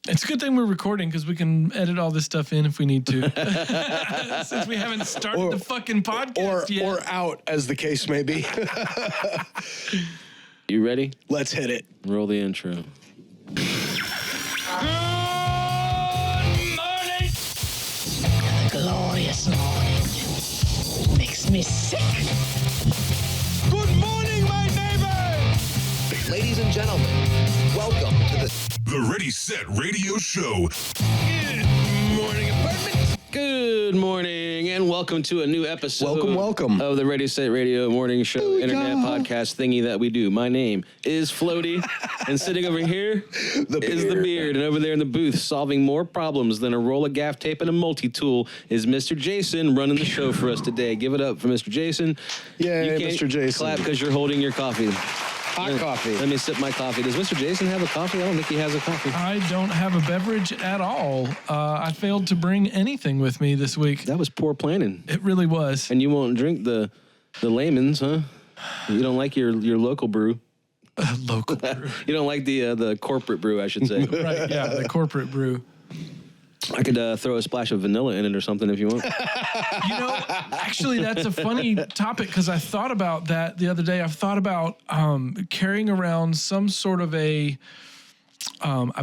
It's a good thing we're recording because we can edit all this stuff in if we need to. Since we haven't started the fucking podcast yet. Or out, as the case may be. You ready? Let's hit it. Roll the intro. Glorious morning makes me sick. Good morning, my neighbor! Ladies and gentlemen, welcome to The Ready Set Radio Show. Good Morning Apartment. Good morning, and welcome to a new episode. Welcome. Of the Ready Set Radio Morning Show internet podcast thingy that we do. My name is Floaty, and sitting over here is the beard, and over there in the booth, solving more problems than a roll of gaff tape and a multi-tool, is Mr. Jason running the show for us today. Give it up for Mr. Jason. Yay, You can't Mr. Jason. Clap because you're holding your coffee. Hot coffee. Let me sip my coffee. Does Mr. Jason have a coffee? I don't think he has a coffee. I don't have a beverage at all. I failed to bring anything with me this week. That was poor planning. It really was. And you won't drink the layman's, huh? You don't like your local brew. Local brew. You don't like the corporate brew, I should say. Right, yeah, the corporate brew. I could throw a splash of vanilla in it or something if you want. You know, actually, that's a funny topic because I thought about that the other day. I've thought about carrying around some sort of I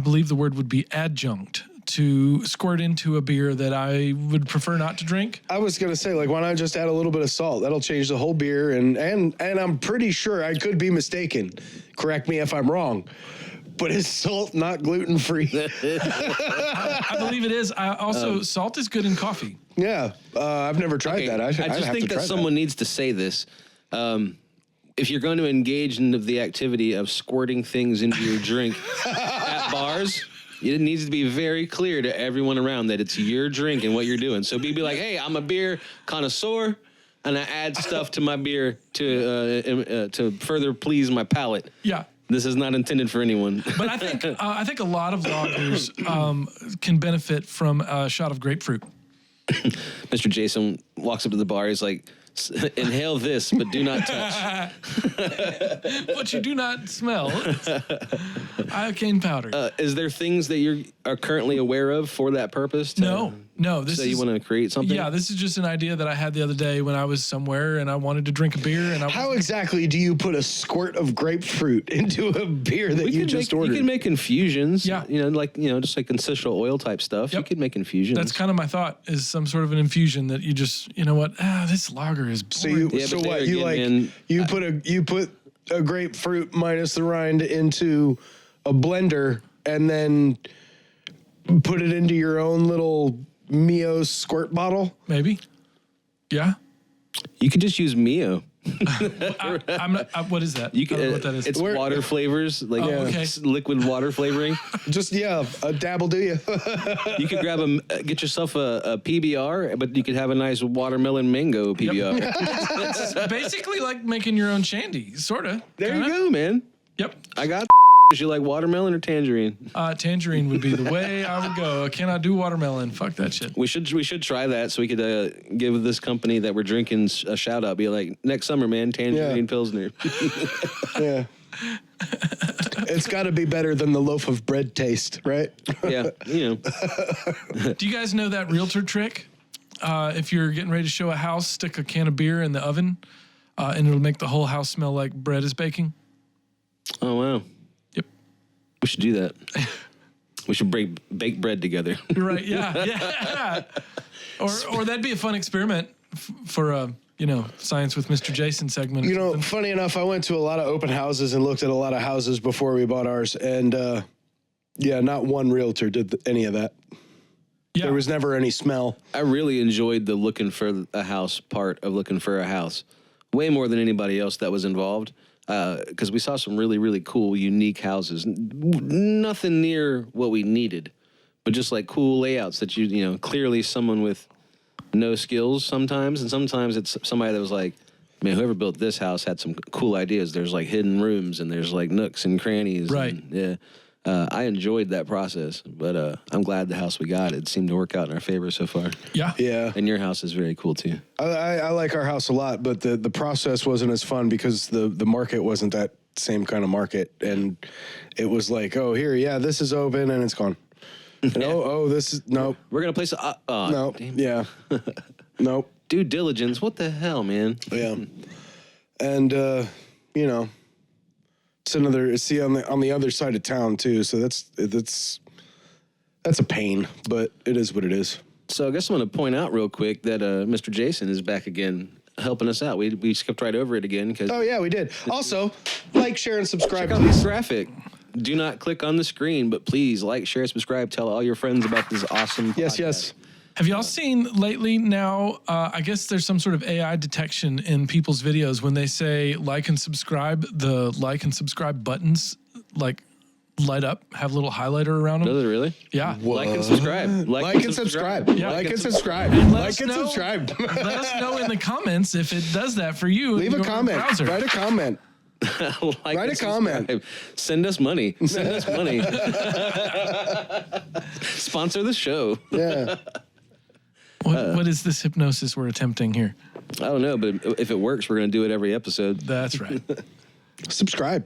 believe the word would be adjunct to squirt into a beer that I would prefer not to drink. I was going to say, like, why not just add a little bit of salt? That'll change the whole beer. And I'm pretty sure I could be mistaken. Correct me if I'm wrong. But is salt not gluten-free? I believe it is. Salt is good in coffee. Yeah. I've never tried that. I just think that someone needs to say this. If you're going to engage in the activity of squirting things into your drink at bars, it needs to be very clear to everyone around that it's your drink and what you're doing. So be like, hey, I'm a beer connoisseur, and I add stuff to my beer to further please my palate. Yeah. This is not intended for anyone. But I think a lot of loggers can benefit from a shot of grapefruit. Mr. Jason walks up to the bar. He's like, inhale this, but do not touch. But you do not smell. Iocane powder. Is there things that you are currently aware of for that purpose? No. This you want to create something? Yeah, this is just an idea that I had the other day when I was somewhere and I wanted to drink a beer. How exactly do you put a squirt of grapefruit into a beer that you just ordered? You can make infusions. Yeah. Just like essential oil type stuff. Yep. You could make infusions. That's kind of my thought, is some sort of an infusion that you just, you know what, this lager is boring. You put a grapefruit minus the rind into a blender and then put it into your own little Mio squirt bottle? Maybe. Yeah. You could just use Mio. What is that? You can, I don't know what that is. It's water flavors, like okay. liquid water flavoring. Just, a dabble, do you? You could get yourself a PBR, but you could have a nice watermelon mango PBR. Yep. It's basically like making your own shandy, sort of. There you go, man. Yep. I got. You like watermelon or tangerine? Tangerine would be the way I would go. I cannot do watermelon. Fuck that shit. We should try that so we could give this company that we're drinking a shout out. Be like, next summer, man, tangerine Pilsner. Yeah. It's got to be better than the loaf of bread taste, right? Yeah, Do you guys know that realtor trick? If you're getting ready to show a house, stick a can of beer in the oven, and it'll make the whole house smell like bread is baking. Oh, wow. Yep. We should do that. We should bake bread together. Right, yeah. Or that'd be a fun experiment for Science with Mr. Jason segment. Funny enough, I went to a lot of open houses and looked at a lot of houses before we bought ours. And, not one realtor did any of that. Yeah. There was never any smell. I really enjoyed the looking for a house part of looking for a house. Way more than anybody else that was involved. Because we saw some really, really cool, unique houses. Nothing near what we needed, but just like cool layouts that clearly someone with no skills sometimes. And sometimes it's somebody that was like, man, whoever built this house had some cool ideas. There's like hidden rooms and there's like nooks and crannies. Right. And, I enjoyed that process, but I'm glad the house we got, it seemed to work out in our favor so far. Yeah. Yeah. And your house is very cool too. I like our house a lot, but the process wasn't as fun because the market wasn't that same kind of market. And it was like, oh, here, this is open and it's gone. This is nope. We're gonna place a Nope. Yeah. Nope. due diligence. What the hell, man? Yeah. And it's another. See on the other side of town too. So that's a pain, but it is what it is. So I guess I'm going to point out real quick that Mr. Jason is back again, helping us out. We skipped right over it again because Oh yeah, we did. Also, like, share, and subscribe, check out this please. graphic. Do not click on the screen, but please like, share, subscribe. Tell all your friends about this awesome. Yes, podcast. yes. Have y'all seen lately now, I guess there's some sort of AI detection in people's videos when they say like and subscribe, the like and subscribe buttons like light up, have a little highlighter around them. Does it really? Yeah. Like and subscribe. Like and subscribe. Yeah. Like and subscribe. And let Like us and know- subscribe. Let us know in the comments if it does that for you. Leave in a your comment. browser. Write a comment. Like Write and a comment. subscribe. Send us money. Send us money. Sponsor the show. Yeah. What is this hypnosis we're attempting here? I don't know, but if it works, we're going to do it every episode. That's right. Subscribe.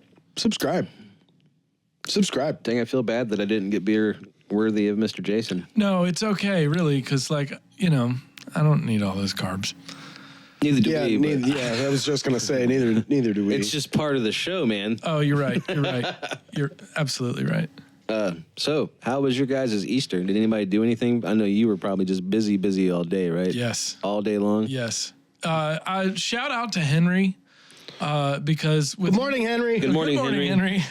Dang, I feel bad that I didn't get beer worthy of Mr. Jason. No, it's okay, really, because, I don't need all those carbs. Neither do Yeah, we. but I was just gonna say neither do we. it's just part of the show, man. Oh, you're right. You're right. You're absolutely right. So, how was your guys' Easter? Did anybody do anything? I know you were probably just busy all day, right? Yes. All day long? Yes. I shout out to Henry because with Good morning, Henry. Good morning, Henry.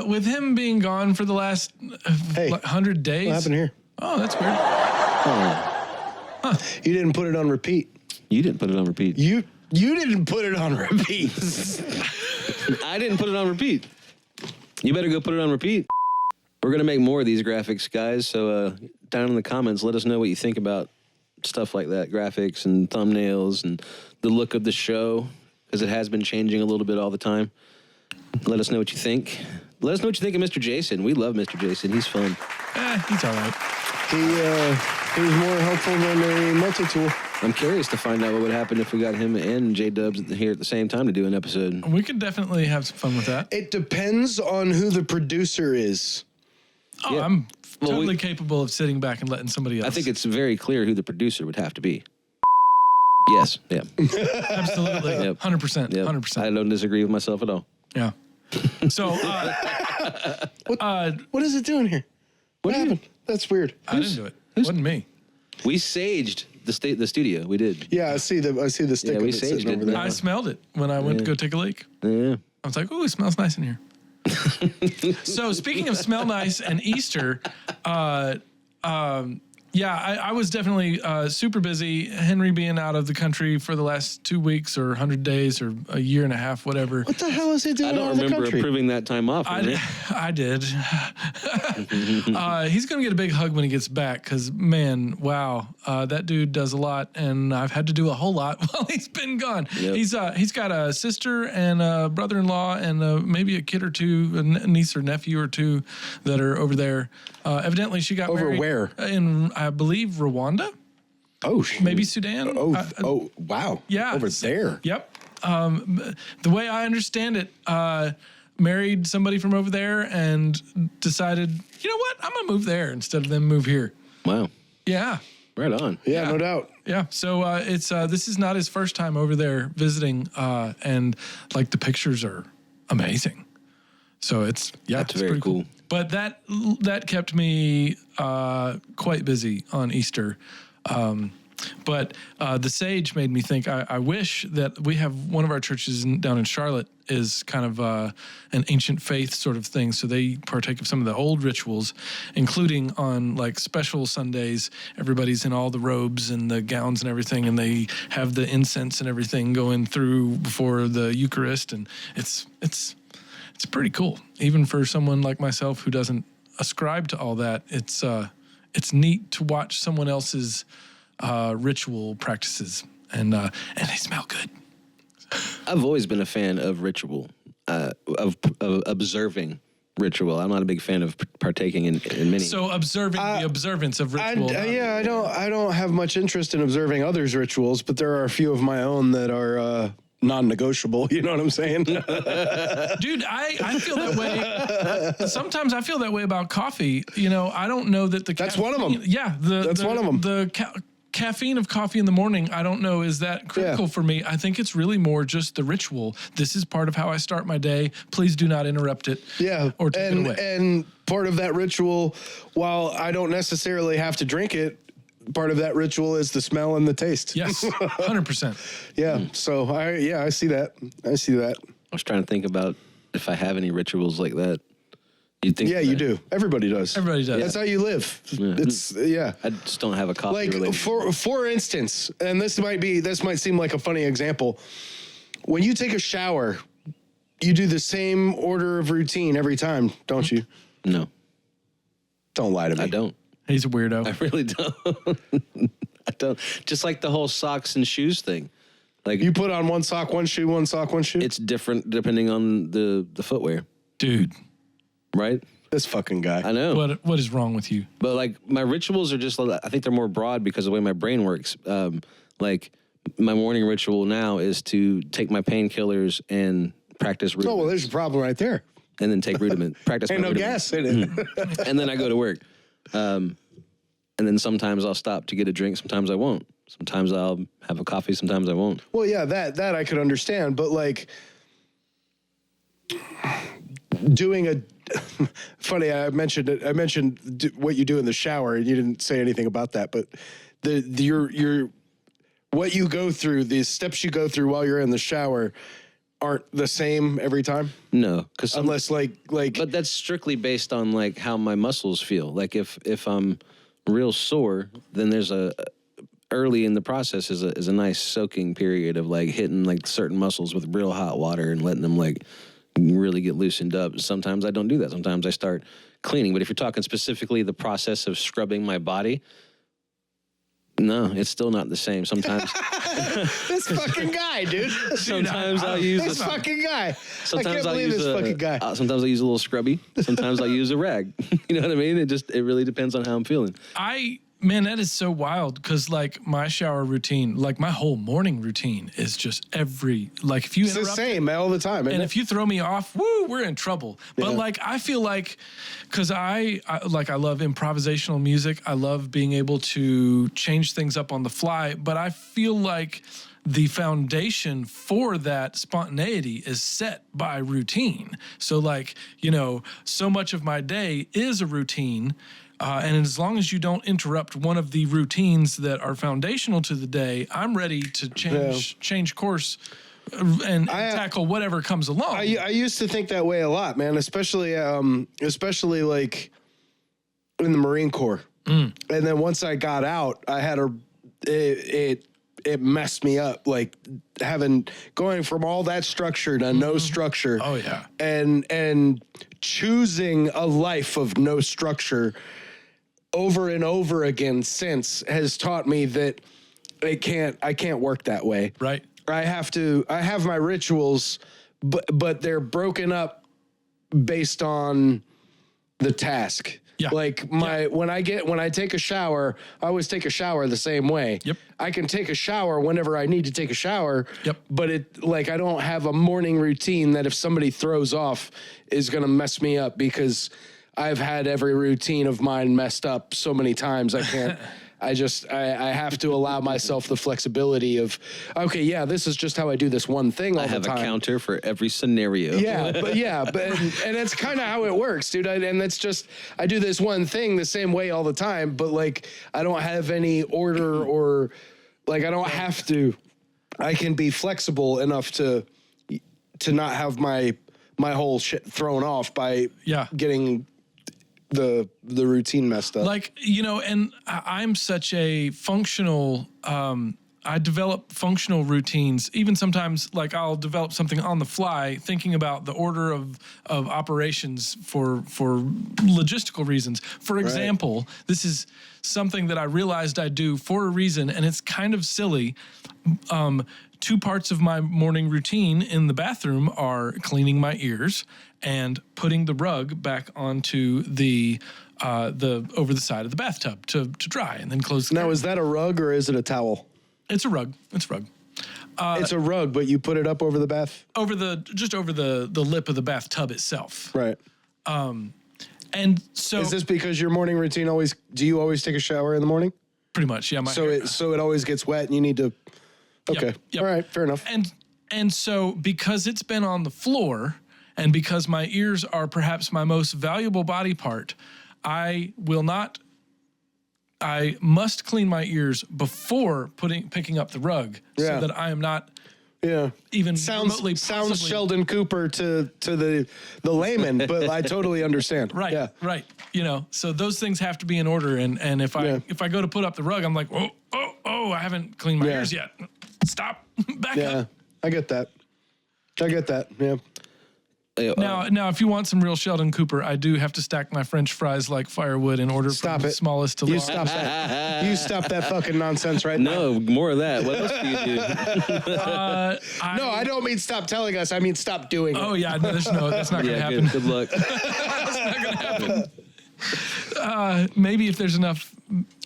With him being gone for the last Hey, 100 days. What happened here? Oh, that's weird. You didn't put it on repeat. You didn't put it on repeat. You didn't put it on repeat. I didn't put it on repeat. You better go put it on repeat. We're going to make more of these graphics, guys. So down in the comments, let us know what you think about stuff like that, graphics and thumbnails and the look of the show, because it has been changing a little bit all the time. Let us know what you think. Let us know what you think of Mr. Jason. We love Mr. Jason. He's fun. He's all right. He was more helpful than a multi-tool. I'm curious to find out what would happen if we got him and J-Dubs here at the same time to do an episode. We could definitely have some fun with that. It depends on who the producer is. Oh, Yeah. I'm Well, totally capable of sitting back and letting somebody else. I think it's very clear who the producer would have to be. Yes. Yeah. absolutely Yep. 100%. Yep. 100%. I don't disagree with myself at all. Yeah. So What is it doing here? What happened? That's weird. I didn't do it. It wasn't me. We saged the studio. We did. Yeah, I see the stick Yeah, of we it sitting saged it. over there. I smelled it when I went to go take a leak. Yeah. I was like, oh, it smells nice in here. So speaking of smell nice and Easter, I was definitely super busy. Henry being out of the country for the last 2 weeks or 100 days or a year and a half, whatever. What the hell is he doing I don't out of the remember country? approving that time off. I did. He's going to get a big hug when he gets back because, man, wow, that dude does a lot, and I've had to do a whole lot while he's been gone. Yep. He's got a sister and a brother-in-law and maybe a kid or two, a niece or nephew or two that are over there. Evidently, she got Over married where? in, I believe, Rwanda, Oh, maybe Sudan. Wow. Yeah. Over there. Yep. The way I understand it, married somebody from over there and decided, you know what, I'm going to move there instead of them move here. Wow. Yeah. Right on. Yeah, no doubt. Yeah. So it's this is not his first time over there visiting, and like the pictures are amazing. So it's That's it's very pretty cool. But that kept me quite busy on Easter. But the sage made me think. I wish that we have one of our churches down in Charlotte is kind of an ancient faith sort of thing. So they partake of some of the old rituals, including on like special Sundays. Everybody's in all the robes and the gowns and everything, and they have the incense and everything going through before the Eucharist, and it's pretty cool. Even for someone like myself who doesn't ascribe to all that, it's neat to watch someone else's ritual practices, and they smell good. I've always been a fan of ritual, of observing ritual. I'm not a big fan of partaking in many. So observing the observance of ritual. I don't have much interest in observing others' rituals, but there are a few of my own that are non-negotiable. You know what I'm saying? Dude, I feel that way. Sometimes I feel that way about coffee. You know, I don't know that the That's one of 'em. Yeah, That's one of 'em. The caffeine of coffee in the morning, I don't know, is that critical for me? I think it's really more just the ritual. This is part of how I start my day. Please do not interrupt it. Yeah. Or take it away. And part of that ritual, while I don't necessarily have to drink it, part of that ritual is the smell and the taste. Yes, 100%. Yeah. So I see that. I see that. I was trying to think about if I have any rituals like that. You think? Yeah, you do. Everybody does. Everybody does. That's how you live. Yeah. It's I just don't have a coffee like related. for instance, and this might seem like a funny example. When you take a shower, you do the same order of routine every time, don't you? No, Don't lie to me. I don't. He's a weirdo. I really don't. I don't. Just like the whole socks and shoes thing. Like You put on one sock, one shoe, one sock, one shoe. it's different depending on the footwear, Dude, right? This fucking guy. I know. what is wrong with you? But like my rituals are just, I think they're more broad because of the way my brain works. Like my morning ritual now is to take my painkillers and practice Oh well, rudiment, there's a problem right there. and then take rudiment, practice Ain't my no rudiment, gas in it. and then I go to work. And then sometimes I'll stop to get a drink. Sometimes I won't. Sometimes I'll have a coffee. Sometimes I won't. Well, yeah, that I could understand, but like doing a funny. I mentioned what you do in the shower, and you didn't say anything about that. But your what you go through, the steps you go through while you're in the shower, aren't the same every time, No, because unless like. But that's strictly based on like how my muscles feel. Like if I'm real sore, then there's early in the process is a nice soaking period of like hitting like certain muscles with real hot water and letting them like really get loosened up. Sometimes I don't do that. Sometimes I start cleaning. But if you're talking specifically the process of scrubbing my body, no, it's still not the same. Sometimes This fucking guy, dude. sometimes I'll use This fucking guy. I Sometimes can't I'll believe use this fucking guy. sometimes I'll use a little scrubby. Sometimes I'll use a rag. You know what I mean? It really depends on how I'm feeling. Man, that is so wild because like my shower routine, like my whole morning routine is just if you It's the interrupt same all the time. and if you throw me off, woo, we're in trouble. But Yeah. like I feel like because I love improvisational music. I love being able to change things up on the fly. But I feel like the foundation for that spontaneity is set by routine. So like, so much of my day is a routine. And as long as you don't interrupt one of the routines that are foundational to the day, I'm ready to change course and tackle whatever comes along. I used to think that way a lot, man, especially like in the Marine Corps. And then once I got out, I had it messed me up, like going from all that structure to no structure. Oh, yeah. And choosing a life of no structure over and over again since has taught me that I can't work that way. Right. I have my rituals, but they're broken up based on the task. Yeah. Like when I take a shower, I always take a shower the same way. Yep. I can take a shower whenever I need to take a shower. Yep. But I don't have a morning routine that if somebody throws off is going to mess me up because I've had every routine of mine messed up so many times. I can't. I have to allow myself the flexibility of, okay, yeah, this is just how I do this one thing all I the have time. a counter for every scenario. And that's kind of how it works, dude. And that's just, I do this one thing the same way all the time, but like, I don't have any order or like, I don't have to, I can be flexible enough to not have my whole shit thrown off by getting the routine messed up. Like, and I'm such a functional, I develop functional routines. Even sometimes, like I'll develop something on the fly, thinking about the order of operations for logistical reasons. For example, this is something that I realized I do for a reason, and it's kind of silly. Two parts of my morning routine in the bathroom are cleaning my ears and putting the rug back onto the over the side of the bathtub to dry, and then close the Now, curtain. is that a rug or is it a towel? It's a rug. It's a rug. It's a rug, but you put it up over the bath? over the lip of the bathtub itself. Right. And so Is this because your morning routine do you always take a shower in the morning? pretty much, yeah. My So it always gets wet and you need to, okay. yep. All right, fair enough. And so because it's been on the floor and because my ears are perhaps my most valuable body part, I must clean my ears before picking up the rug Yeah. so that I am not Yeah. even Sounds remotely possibly- Sheldon Cooper to the layman, but I totally understand. Right, Yeah. right. So those things have to be in order. And if I go to put up the rug, I'm like, oh, I haven't cleaned my Yeah. ears yet. Stop, back Yeah. up. I get that. Yeah. Now, if you want some real Sheldon Cooper, I do have to stack my French fries like firewood in order Stop from it. smallest to You large. stop that. You stop that fucking nonsense right now. No, more of that. What else do you do? No, I don't mean stop telling us. I mean stop doing it. Oh yeah, no, that's not going to Yeah, happen. good luck. Maybe if there's enough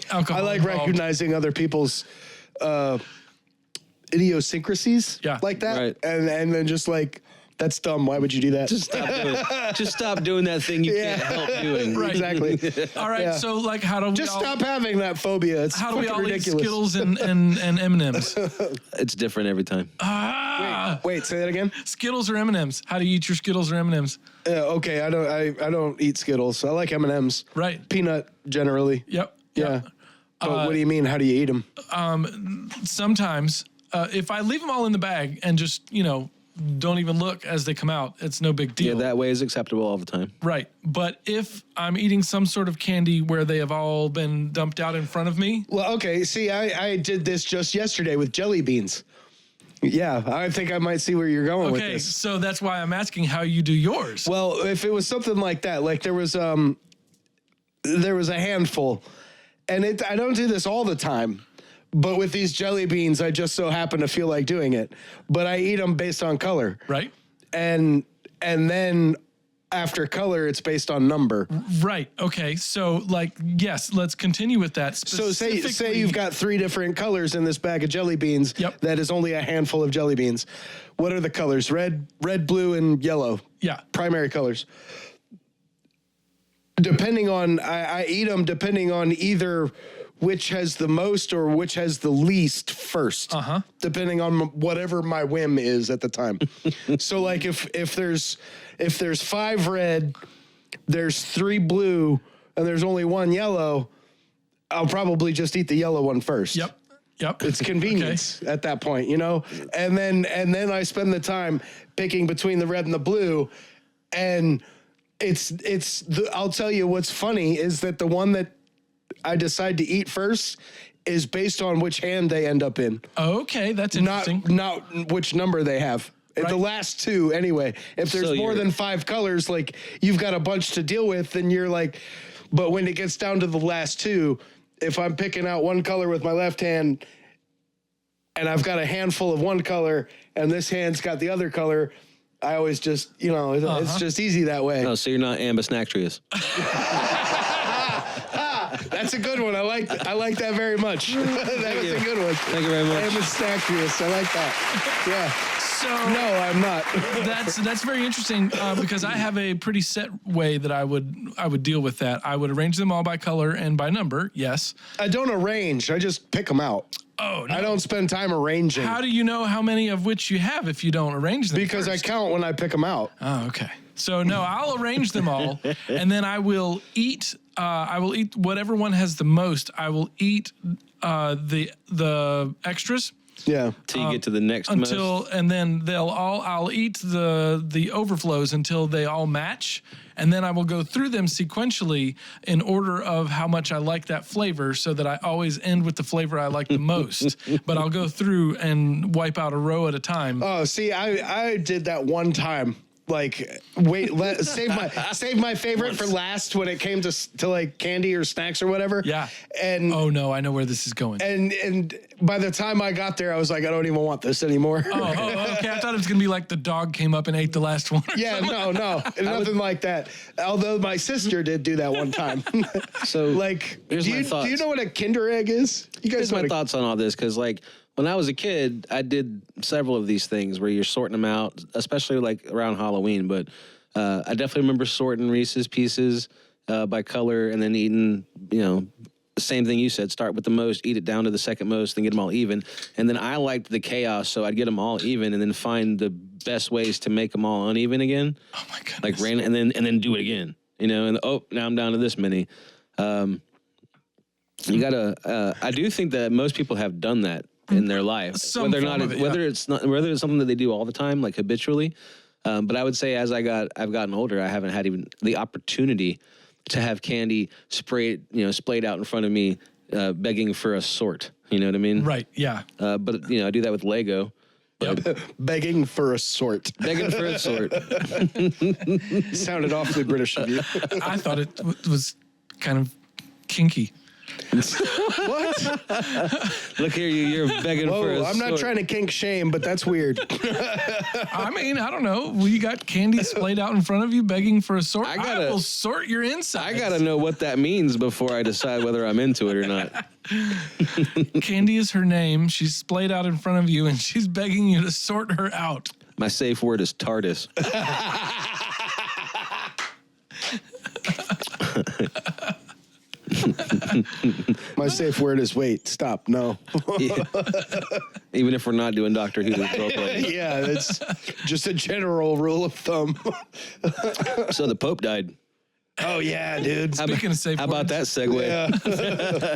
alcohol. I like involved. recognizing other people's idiosyncrasies Yeah. like that. Right. And then just like, that's dumb. Why would you do that? Just stop doing that thing you can't help doing. Right. Exactly. All right, Yeah. so like, how do we Just all, stop having that phobia. It's how do we fucking all ridiculous. eat Skittles and M&Ms? It's different every time. Wait, say that again. Skittles or M&Ms? How do you eat your Skittles or M&Ms? Okay, I don't eat Skittles. I like M&Ms. Right. Peanut generally. Yep. Yeah. Yep. But what do you mean? How do you eat them? Sometimes if I leave them all in the bag and just don't even look as they come out, it's no big Yeah, deal. that way is acceptable all the time. Right. But if I'm eating some sort of candy where they have all been dumped out in front of me, Well, okay. See, I did this just yesterday with jelly beans. Yeah, I think I might see where you're going with okay, this. so that's why I'm asking how you do yours. Well, if it was something like that, like there was a handful, and I don't do this all the time, but with these jelly beans, I just so happen to feel like doing it. But I eat them based on color, Right. and then after color, it's based on number. Right. Okay. So, yes, let's continue with that. So say Specifically- you've got 3 different colors in this bag of jelly beans. Yep. That is only a handful of jelly beans. What are the colors? Red, blue, and yellow. Yeah. Primary colors. Depending on, I eat them depending on either which has the most or which has the least first. Uh-huh. Depending on whatever my whim is at the time. So like if there's 5 red, there's 3 blue, and there's only 1 yellow, I'll probably just eat the yellow one first. Yep. It's convenience at that point, and then I spend the time picking between the red and the blue, and I'll tell you what's funny is that the one that I decide to eat first is based on which hand they end up in, Okay, that's interesting. not which number they have. Right. The last 2 anyway. If there's So more you're- than 5 colors, like you've got a bunch to deal with, then you're like, but when it gets down to the last 2, if I'm picking out one color with my left hand and I've got a handful of one color and this hand's got the other color, I always just, it's just easy that way. Oh, so you're not ambisnacrious. That's a good one. I like that very much. That was a good one. Thank you very much. Ambisnacrious. I like that. Yeah. So No, I'm not. that's very interesting because I have a pretty set way that I would deal with that. I would arrange them all by color and by number. Yes. I don't arrange. I just pick them out. Oh, no. I don't spend time arranging How do you know how many of which you have if you don't arrange them? because first? I count when I pick them out. Oh, okay. So no, I'll arrange them all, and then I will eat. I will eat whatever one has the most. I will eat the extras Yeah. Till you get to the next and then I'll eat the overflows until they all match, and then I will go through them sequentially in order of how much I like that flavor, so that I always end with the flavor I like the most. But I'll go through and wipe out a row at a time. Oh, see, I did that one time. Like, wait, save my favorite for last when it came to like candy or snacks or whatever. Yeah. And Oh no, I know where this is going. and by the time I got there, I was like, I don't even want this anymore. Oh, okay. I thought it was gonna be like the dog came up and ate the last one. Yeah, no, nothing like that. Although my sister did do that one time. So like, here's do my you thoughts. know what a Kinder Egg is? You guys Here's know my what a thoughts on all this, because like when I was a kid, I did several of these things where you're sorting them out, especially like around Halloween. But I definitely remember sorting Reese's Pieces by color and then eating, the same thing you said, start with the most, eat it down to the second most, then get them all even. And then I liked the chaos, so I'd get them all even and then find the best ways to make them all uneven again. Oh my goodness. Like and then do it again, and now I'm down to this many. You gotta, I do think that most people have done that in their life. Whether it's something that they do all the time, like habitually. But I would say as I've gotten older, I haven't had even the opportunity to have candy splayed out in front of me, begging for a sort. You know what I mean? Right. Yeah. But I do that with Lego. Yep. Begging for a sort. Begging for a sort. Sounded awfully British of you. I thought it was kind of kinky. What? Look here, you're begging for a I'm not sort. trying to kink shame, but that's weird. I mean, I don't know. You got candy splayed out in front of you, begging for a sort. I will sort your insides. I gotta know what that means before I decide whether I'm into it or not. Candy is her name. She's splayed out in front of you, and she's begging you to sort her out. My safe word is TARDIS. My safe word is wait, stop, no. Yeah. Even if we're not doing Doctor Who roleplay. Yeah, it's just a general rule of thumb. So the Pope died. Oh yeah, dude. Speaking of safe How about that words. segue? Yeah.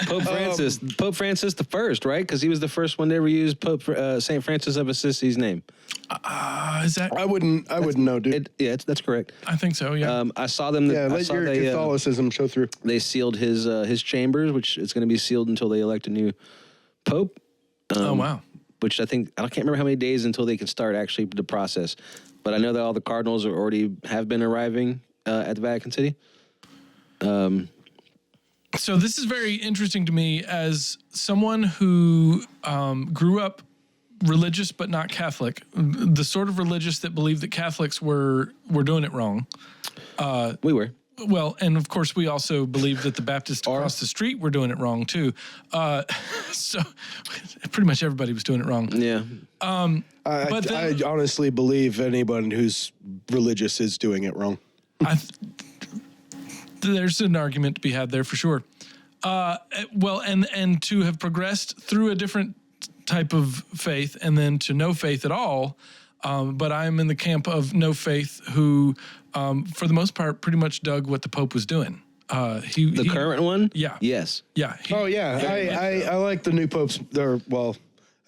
Pope Francis the First, right? Because he was the first one to ever use Saint Francis of Assisi's name. Is that? I wouldn't know, dude. That's correct. I think so. Yeah. I saw them. Let your Catholicism show through. They sealed his chambers, which it's going to be sealed until they elect a new pope. Oh wow. Which I can't remember how many days until they can start actually the process. But I know that all the cardinals have been arriving at the Vatican City. So this is very interesting to me as someone who grew up religious but not Catholic, the sort of religious that believed that Catholics were doing it wrong. We were. Well, and of course, we also believed that the Baptists across the street were doing it wrong too. So pretty much everybody was doing it wrong. Yeah. I honestly believe anyone who's religious is doing it wrong. There's an argument to be had there for sure. Well, and to have progressed through a different type of faith and then to no faith at all. But I'm in the camp of no faith who, for the most part, pretty much dug what the Pope was doing. The current one? Yeah. Yes. Yeah. I like the new Pope's,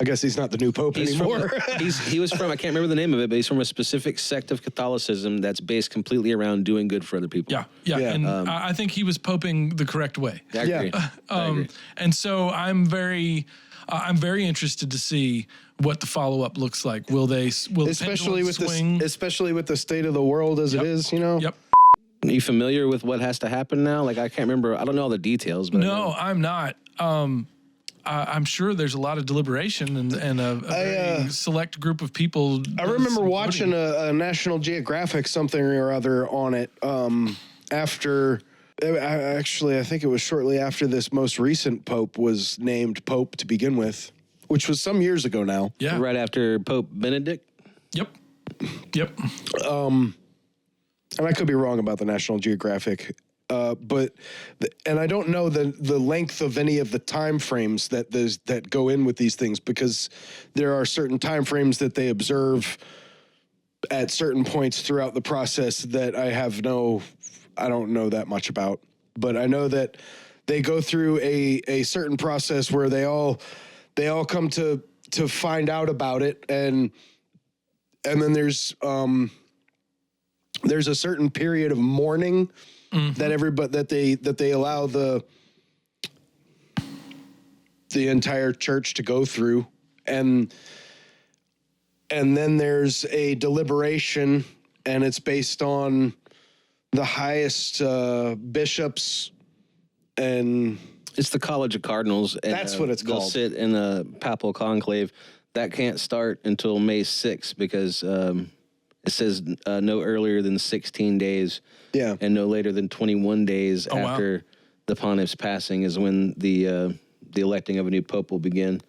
I guess he's not the new Pope anymore. He was from, I can't remember the name of it, but he's from a specific sect of Catholicism that's based completely around doing good for other people. Yeah. And I think he was poping the correct way. I agree. I agree. And so I'm very interested to see what the follow up looks like. Will especially with swing? especially with the state of the world as it is, Yep. Are you familiar with what has to happen now? Like, I can't remember. I don't know all the details. But No, I'm not. I'm sure there's a lot of deliberation and a very select group of people. I remember watching a National Geographic something or other on it after. Actually, I think it was shortly after this most recent Pope was named Pope to begin with, which was some years ago now. Yeah. Right after Pope Benedict. Yep. And I could be wrong about the National Geographic, but I don't know the length of any of the time frames that go in with these things, because there are certain time frames that they observe at certain points throughout the process that I don't know that much about. But I know that they go through a certain process where they all come to find out about it, and then there's a certain period of mourning that they allow the entire church to go through, and then there's a deliberation, and it's based on the highest bishops, and it's the College of Cardinals. And, that's what it's they'll called. Sit in a papal conclave. That can't start until May 6th because it says no earlier than 16 days. Yeah. And no later than 21 days after the pontiff's passing is when the electing of a new pope will begin.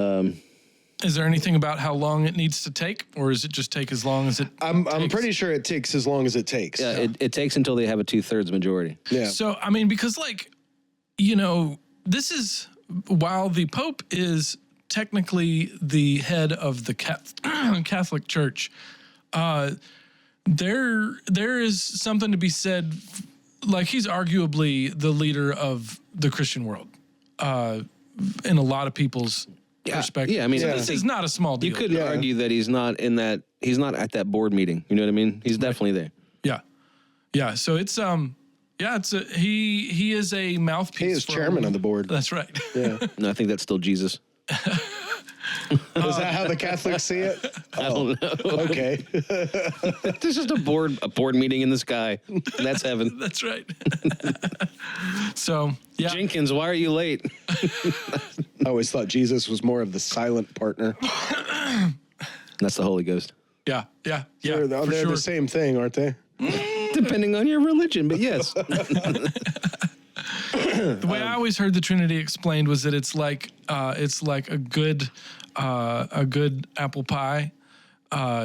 Is there anything about how long it needs to take, or is it just take as long as it I'm takes? pretty sure it takes as long as it takes. Yeah, it takes until they have a 2/3 majority. Yeah. So, I mean, because, like, this is, while the Pope is technically the head of the Catholic Church, there is something to be said, like, he's arguably the leader of the Christian world in a lot of people's perspective. Yeah, I mean, this is not a small deal. You couldn't argue that he's not at that board meeting. You know what I mean? He's definitely there. Yeah. Yeah. So it's he is a mouthpiece. He is chairman of the board. That's right. Yeah. No, I think that's still Jesus. Is that how the Catholics see it? I don't know. Okay. There's just a board meeting in the sky. That's heaven. That's right. So yeah. Jenkins, why are you late? I always thought Jesus was more of the silent partner. That's the Holy Ghost. Yeah. Yeah. Yeah. They're for sure. the same thing, aren't they? Depending on your religion, but yes. The way I always heard the Trinity explained was that it's like a good apple pie.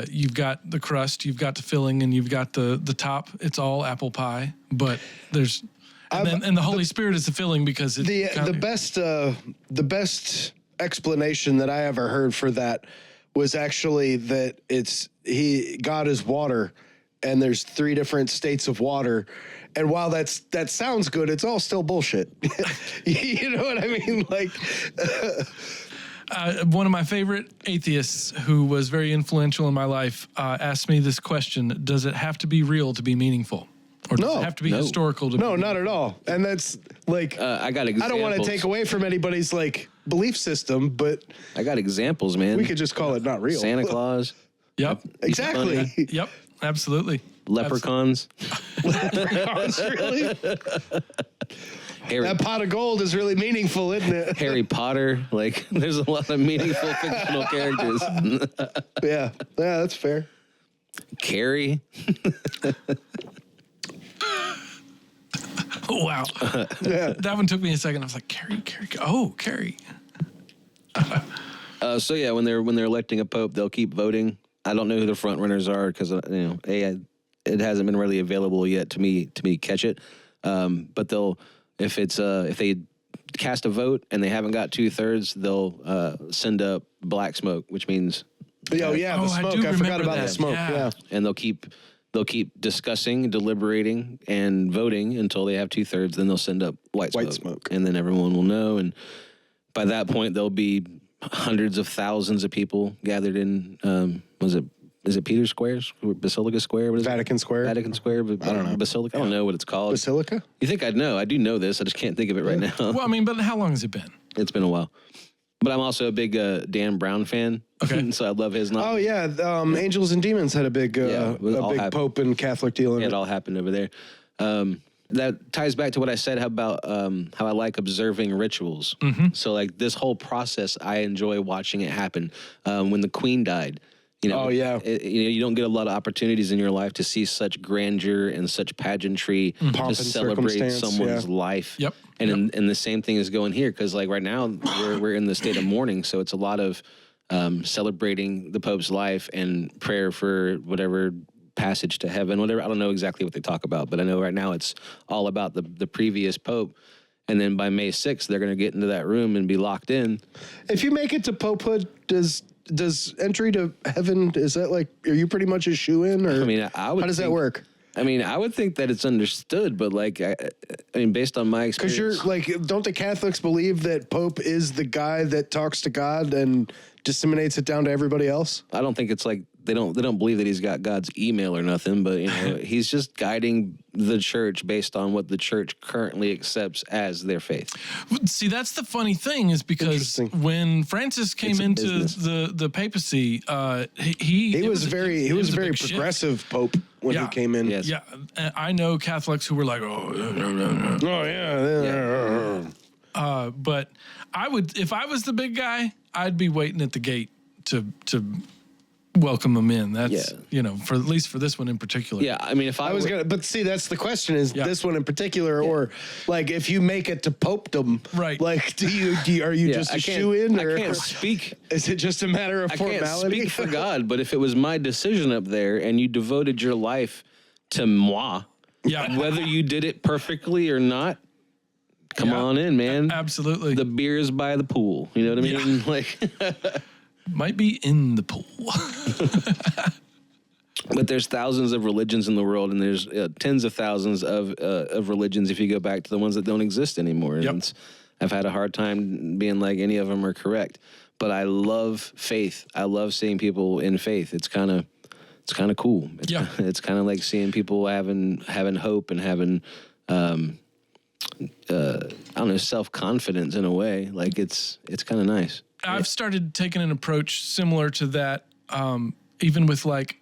You've got the crust, you've got the filling, and you've got the top. It's all apple pie, but there's and the Holy Spirit is the filling because it the best explanation that I ever heard for that was actually that God is water, and there's 3 different states of water. And while that sounds good, it's all still bullshit. You know what I mean? Like, one of my favorite atheists who was very influential in my life asked me this question: does it have to be real to be meaningful? Or does it have to be historical to be No, not at all. And that's like, I got examples. I don't want to take away from anybody's like belief system, but I got examples, man. we could just call it not real. Santa Claus, Yep. Exactly. Yep. Absolutely. leprechauns. Really? Harry, That pot of gold is really meaningful, isn't it? Harry Potter. Like, there's a lot of meaningful fictional characters. Yeah, that's fair. Carrie. Oh, wow. Yeah. That one took me a second. I was like, Carrie. Oh, Carrie. So yeah, when they're electing a pope, they'll keep voting. I don't know who the front runners are because it hasn't been really available yet to me catch it. But if they cast a vote and they haven't got 2/3, they'll send up black smoke, which means The I smoke. do I forgot remember about that. the smoke. Yeah. Yeah. and they'll keep discussing, deliberating, and voting until they have 2/3. Then they'll send up white smoke, and then everyone will know. And by that point, there'll be hundreds of thousands of people gathered in. Is it Peter Square, Basilica Square? What is Vatican Square. Vatican Square. I don't know. Basilica. I don't know what it's called. Basilica? You think I'd know? I do know this. I just can't think of it right now. Well, I mean, but how long has it been? It's been a while. But I'm also a big Dan Brown fan. Okay. So I love his novel. Oh yeah, Angels and Demons had a big it all happened. Pope and Catholic deal in It it. all happened over there. That ties back to what I said about how I like observing rituals. So like this whole process, I enjoy watching it happen. When the Queen died, Oh, yeah. you don't get a lot of opportunities in your life to see such grandeur and such pageantry Pomp to and celebrate circumstance, someone's yeah. life. Yep. And the same thing is going here because like right now we're in the state of mourning, so it's a lot of celebrating the Pope's life and prayer for whatever passage to heaven, whatever. I don't know exactly what they talk about, but I know right now it's all about the previous Pope. And then by May 6th, they're going to get into that room and be locked in. If you make it to popehood, does entry to heaven, is that like, are you pretty much a shoe-in? Or I mean, I would how does that think- work? I mean, I would think that it's understood, but like, I mean, based on my experience, Because you're like, don't the Catholics believe that Pope is the guy that talks to God and disseminates it down to everybody else? I don't think it's like they don't believe that he's got God's email or nothing, but he's just guiding the church based on what the church currently accepts as their faith. See, that's the funny thing is because Interesting. when Francis came a into business. the papacy, he was a very big progressive shift. Pope when Yeah. he came in. Yes. Yeah, and I know Catholics who were like, Oh yeah. but I would, if I was the big guy, I'd be waiting at the gate to welcome them in. That's Yeah. for at least for this one in particular. Yeah, I mean, if I was gonna, but see, that's the question: is Yeah. this one in particular, or like if you make it to popedom, Right. Like, are you just a shoe in, or I can't speak. is it just a matter of I can't formality? speak for God, but if it was my decision up there and you devoted your life to moi, Yeah. whether you did it perfectly or not, come Yeah. on in, man. Absolutely. The beer is by the pool. You know what I mean? Like, Might be in the pool. but there's thousands of religions in the world, and there's tens of thousands of religions if you go back to the ones that don't exist anymore. And Yep. I've had a hard time being like any of them are correct. But I love faith. I love seeing people in faith. It's kind of cool. Yeah. It's kind of like seeing people having hope and having I don't know, self-confidence in a way. Like it's kind of nice. I've started taking an approach similar to that, even with like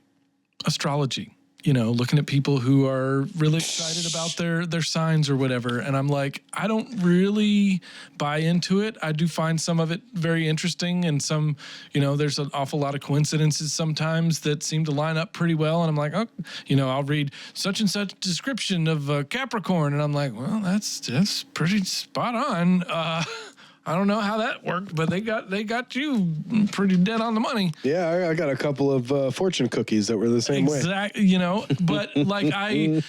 astrology. Looking at people who are really excited about their signs or whatever, and I'm like, I don't really buy into it. I do find some of it very interesting, and some, there's an awful lot of coincidences sometimes that seem to line up pretty well. And I'm like, I'll read such and such description of Capricorn, and I'm like, well, that's pretty spot on. I don't know how that worked, but they got you pretty dead on the money. Yeah, I got a couple of fortune cookies that were the same way. Exactly, but like I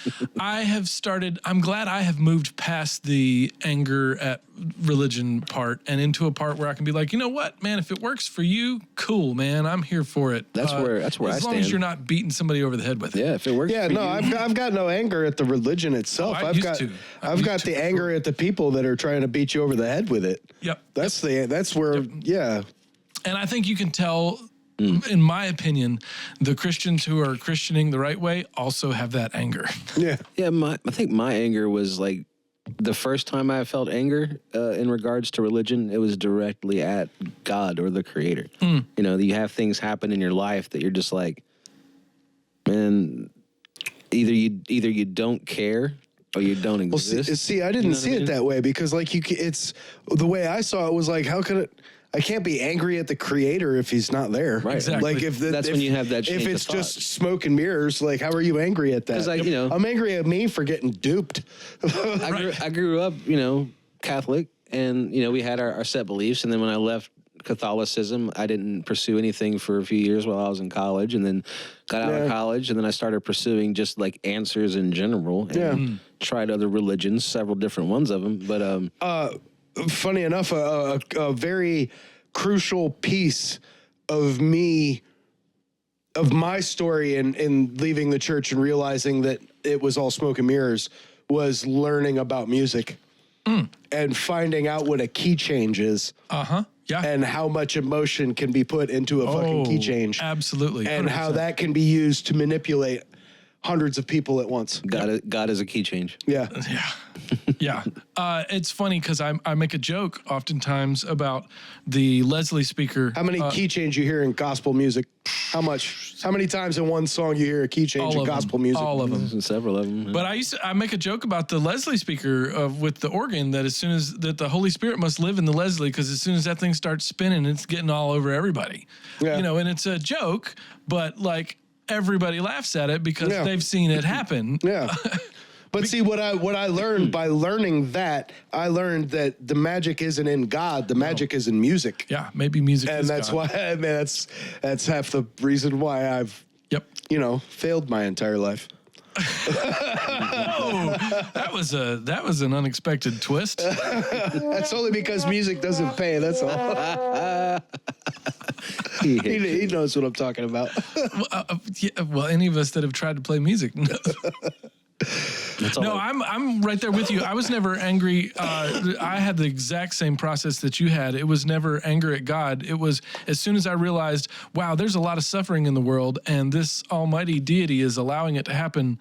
have started, I'm glad I have moved past the anger at religion part and into a part where I can be like, you know what, man, if it works for you, cool, man, I'm here for it. That's where I as long stand. as you're not beating somebody over the head with it. Yeah, if it works. Yeah, for no, you. I've got no anger at the religion itself. Oh, I I've used got to. I've got the anger at the people that are trying to beat you over the head with it. Yep. That's where yeah. And I think you can tell, in my opinion, the Christians who are Christianing the right way also have that anger. Yeah. Yeah, I think my anger was like the first time I felt anger in regards to religion, it was directly at God or the Creator. You have things happen in your life that you're just like, man, either you don't care or you don't Well, exist. see, I didn't know see what I it mean? that way because like it's the way I saw it was like, how could it? I can't be angry at the Creator if he's not there. Right. Exactly. Like if That's when you have that change If of it's thought. just smoke and mirrors, like how are you angry at that? 'Cause I'm angry at me for getting duped. I grew up, Catholic, and we had our set beliefs, and then when I left Catholicism, I didn't pursue anything for a few years while I was in college, and then got out of college, and then I started pursuing just like answers in general, and tried other religions, several different ones of them, but Funny enough, a very crucial piece of my story in leaving the church and realizing that it was all smoke and mirrors was learning about music and finding out what a key change is. Yeah. And how much emotion can be put into a fucking key change. Absolutely. And 100%. how that can be used to manipulate hundreds of people at once. God is a key change. Yeah. Yeah. It's funny because I make a joke oftentimes about the Leslie speaker. How many key change you hear in gospel music? How many times in one song you hear a key change in gospel music? All of them. And several of them. But I make a joke about the Leslie speaker with the organ that that the Holy Spirit must live in the Leslie because as soon as that thing starts spinning, it's getting all over everybody. Yeah. And it's a joke, but like everybody laughs at it because Yeah. they've seen it happen. Yeah. But see what I learned by learning that, I learned that the magic isn't in God, the magic is in music. Yeah, maybe music And is that's God. why I mean that's half the reason why I've Yep. failed my entire life. Oh, that was an unexpected twist. That's only because music doesn't pay, that's all. He knows what I'm talking about. Well, any of us that have tried to play music knows. That's all No, I'm right there with you. I was never angry. I had the exact same process that you had. It was never anger at God. It was as soon as I realized, wow, there's a lot of suffering in the world, and this almighty deity is allowing it to happen.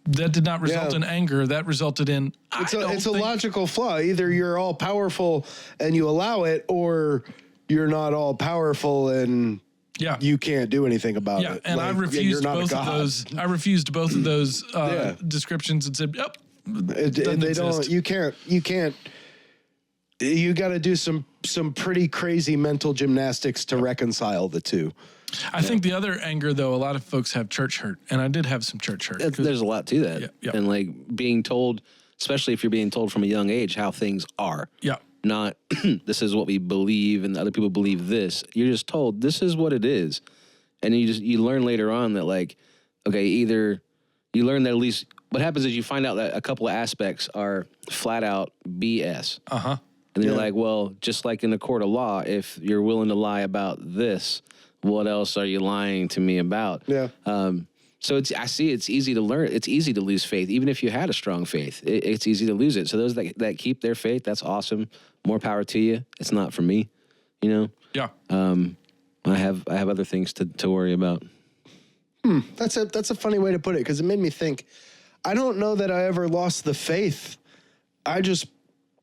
That did not result in anger. That resulted in It's a logical flaw. Either you're all powerful and you allow it, or you're not all powerful and you can't do anything about it. And I Like, refused you're not a both of God. those. I refused both of those descriptions and said, "Yep, They don't. You can't. You got to do some pretty crazy mental gymnastics to reconcile the two. I think the other anger, though, a lot of folks have church hurt, and I did have some church hurt. There's a lot to that. Yeah. And like being told, especially if you're being told from a young age how things are. Yeah. Not this is what we believe and other people believe this. You're just told this is what it is. And you learn later on that like, okay, either you learn that at least what happens is you find out that a couple of aspects are flat out BS. Uh-huh. And you're like, well, just like in the court of law, if you're willing to lie about this, what else are you lying to me about? Yeah. So it's easy to learn. It's easy to lose faith, even if you had a strong faith. It's easy to lose it. So those that keep their faith, that's awesome. More power to you. It's not for me, you know. Yeah. I have other things to worry about. That's a funny way to put it because it made me think. I don't know that I ever lost the faith. I just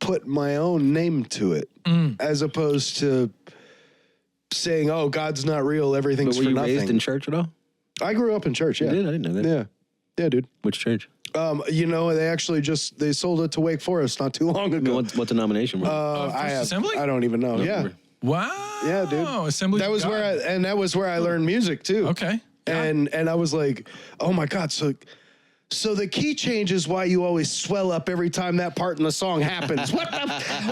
put my own name to it, as opposed to saying, "Oh, God's not real. Everything's But were for you nothing." raised in church at all? I grew up in church. Yeah, You did? I didn't know that. yeah, dude. Which church? You know, they actually they sold it to Wake Forest not too long ago. What denomination? Were you? I Assembly? I don't even know. Yeah, Wow. yeah, dude. Assembly. That was of God. that was where I learned music too. Okay. Yeah. And I was like, oh my God, so the key change is why you always swell up every time that part in the song happens. What the?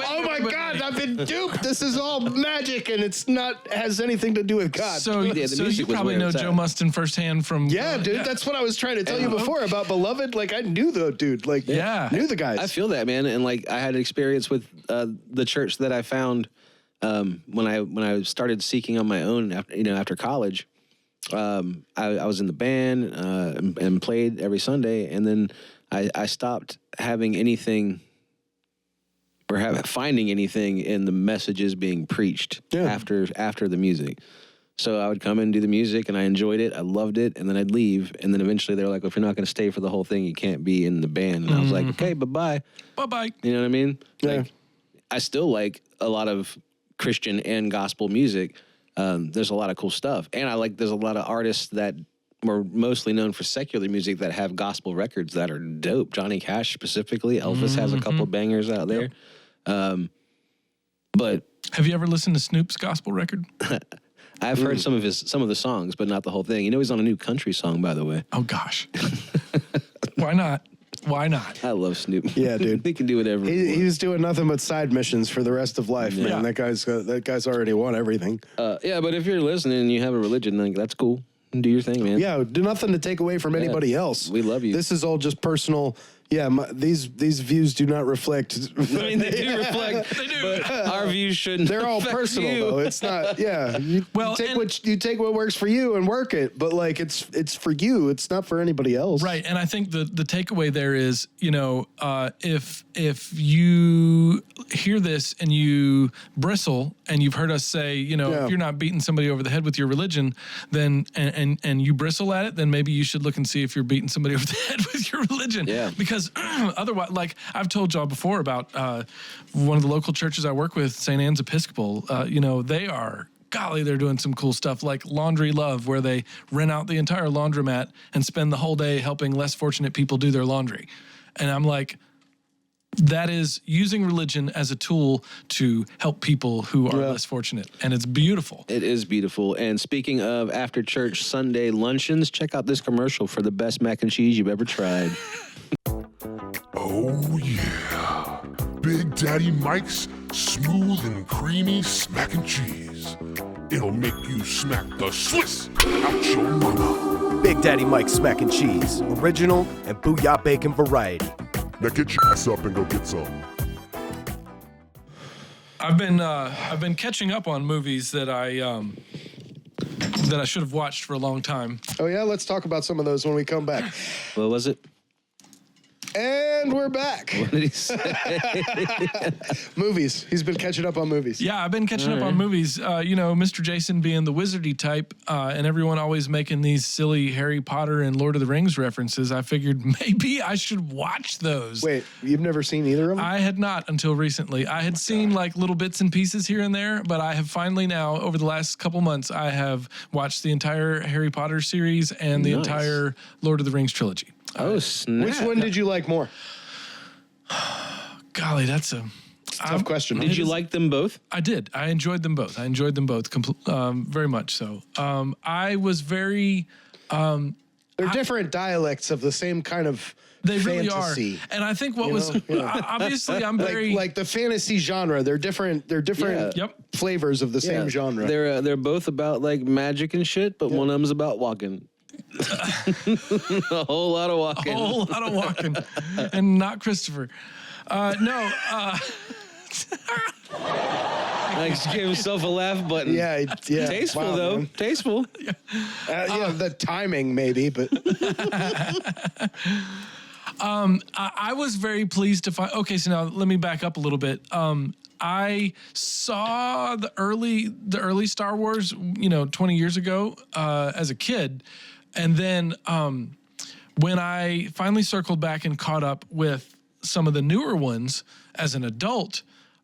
Oh my God, I've been duped. This is all magic, and it's not has anything to do with God. So, the so music you was probably where know it's Joe at. Mustin firsthand from. yeah, dude, that's what I was trying to tell you before about Beloved. Like I knew the dude. Like Yeah. knew the guys. I feel that, man, and like I had an experience with the church that I found when I started seeking on my own after college. I was in the band and played every Sunday, and then I stopped having anything or finding anything in the messages being preached after the music. So I would come and do the music, and I enjoyed it. I loved it, and then I'd leave. And then eventually they were like, well, if you're not going to stay for the whole thing, you can't be in the band. And I was like, okay, bye-bye. Bye-bye. You know what I mean? Yeah. Like, I still like a lot of Christian and gospel music. There's a lot of cool stuff. And there's a lot of artists that were mostly known for secular music that have gospel records that are dope. Johnny Cash specifically. Elvis has a couple bangers out there. But Have you ever listened to Snoop's gospel record? I've heard some of the songs, but not the whole thing. You know, he's on a new country song, by the way. Oh, gosh. Why not? Why not? I love Snoop. Yeah, dude. He can do whatever. He was doing nothing but side missions for the rest of life, Yeah. man. That guy's already won everything. Yeah, but if you're listening and you have a religion, like, that's cool. Do your thing, man. Yeah, do nothing to take away from anybody else. We love you. This is all just personal. Yeah, these views do not reflect. I mean, they do reflect. They do. But our views shouldn't. They're all affect personal you. though. It's not. Yeah, you take what works for you and work it. But like it's for you. It's not for anybody else. Right, and I think the takeaway there is, if you hear this and you bristle, and you've heard us say, if you're not beating somebody over the head with your religion, then and you bristle at it, then maybe you should look and see if you're beating somebody over the head with your religion. Yeah. Because otherwise, like I've told y'all before about one of the local churches I work with, St. Anne's Episcopal. They are. Golly, they're doing some cool stuff like Laundry Love, where they rent out the entire laundromat and spend the whole day helping less fortunate people do their laundry. And I'm like, that is using religion as a tool to help people who are less fortunate. And it's beautiful. It is beautiful. And speaking of after church Sunday luncheons, check out this commercial for the best mac and cheese you've ever tried. Oh, yeah. Big Daddy Mike's smooth and creamy smack and cheese. It'll make you smack the Swiss out your mama. Big Daddy Mike's Smack and Cheese, original and Booyah Bacon variety. Now get your ass up and go get some. I've been catching up on movies that I should have watched for a long time. Oh yeah, let's talk about some of those when we come back. What was it? And we're back. What did he say? Movies. He's been catching up on movies. Yeah, I've been catching up on movies. Mr. Jason being the wizardy type, and everyone always making these silly Harry Potter and Lord of the Rings references. I figured maybe I should watch those. Wait, you've never seen either of them? I had not until recently. I had seen like little bits and pieces here and there, but I have finally now, over the last couple months, I have watched the entire Harry Potter series and the entire Lord of the Rings trilogy. Oh, snap. Which one did you like more? Golly, that's Tough question. Did you like them both? I did. I enjoyed them both. Very much so. I was very. They're different dialects of the same kind of They fantasy. really are. And I think what was obviously I'm very like the fantasy genre. They're different. They're different Yep. flavors of the same genre. They're both about like magic and shit, but one of them's about walking. A whole lot of walking. a whole lot of walking, and not Christopher. No. Like just gave himself a laugh button. yeah. Tasteful Wow, though. man. Tasteful. The timing maybe, but I was very pleased to find. Okay, so now let me back up a little bit. I saw the early Star Wars, 20 years ago as a kid, and then when I finally circled back and caught up with some of the newer ones as an adult,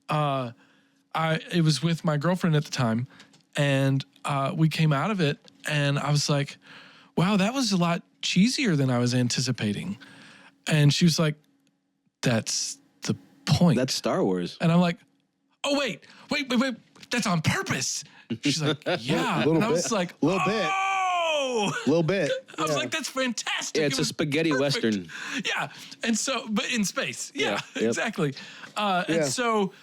it was with my girlfriend at the time, and we came out of it, and I was like, "Wow, that was a lot cheesier than I was anticipating." And she was like, "That's the point." That's Star Wars. And I'm like, "Oh, wait, that's on purpose." She's like, "Yeah." Little And I bit. was like, Little bit. "Oh!" a little bit. I was like, "That's fantastic." Yeah, it's It a was spaghetti perfect. western. Yeah. And so, but in space. Yeah, Yep. exactly. And so,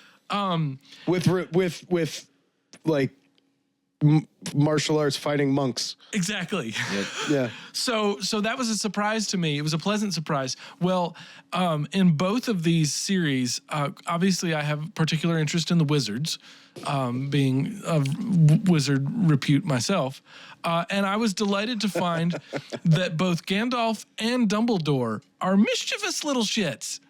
with like martial arts fighting monks. exactly. Yeah. So that was a surprise to me. It was a pleasant surprise. Well, in both of these series, obviously I have particular interest in the wizards, being of wizard repute myself. And I was delighted to find that both Gandalf and Dumbledore are mischievous little shits.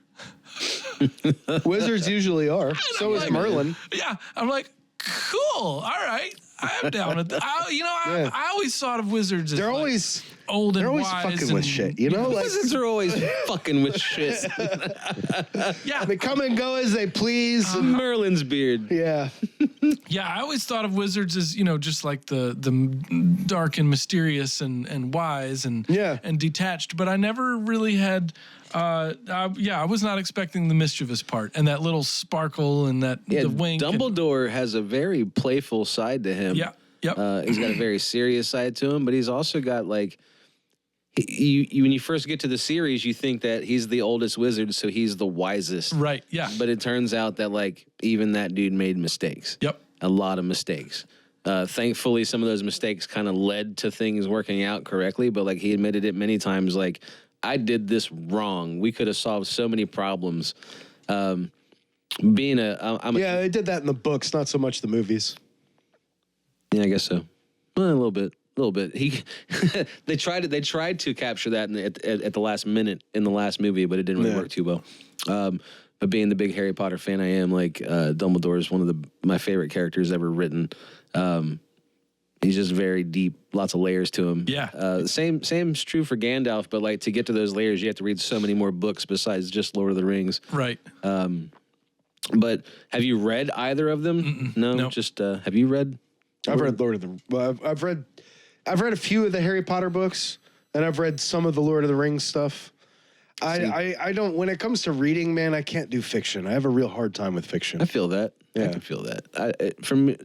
Wizards usually are. So is like- Merlin. Yeah, I'm like, cool. All right, I'm down with that. I always thought of wizards as They're like always old and they're always wise fucking and, with shit, you know? Like Wizards are always fucking with shit. Yeah, they come and go as they please. Merlin's beard. Yeah. yeah. I always thought of wizards as just like the dark and mysterious and wise and and detached. But I never really had. I was not expecting the mischievous part and that little sparkle and that Yeah, the wink. Dumbledore has a very playful side to him. Yeah. Yep. He's got a very serious side to him, but he's also got like, you when you first get to the series, you think that he's the oldest wizard, so he's the wisest. Right. Yeah. But it turns out that like even that dude made mistakes. Yep. A lot of mistakes. Thankfully, some of those mistakes kind of led to things working out correctly, but like he admitted it many times, like, I did this wrong. We could have solved so many problems. I'm They did that in the books, not so much the movies. Yeah, I guess so. Well, a little bit. They tried to capture that at the last minute in the last movie, but it didn't really work too well. But being the big Harry Potter fan I am, like Dumbledore is one of my favorite characters ever written. He's just very deep, lots of layers to him. Yeah. Same's true for Gandalf, but like to get to those layers, you have to read so many more books besides just Lord of the Rings. Right. But have you read either of them? No, Nope. just have you read? I've read Lord of the. Well, I've read a few of the Harry Potter books, and I've read some of the Lord of the Rings stuff. I don't. When it comes to reading, man, I can't do fiction. I have a real hard time with fiction. I feel that. I Yeah. can feel that. For me,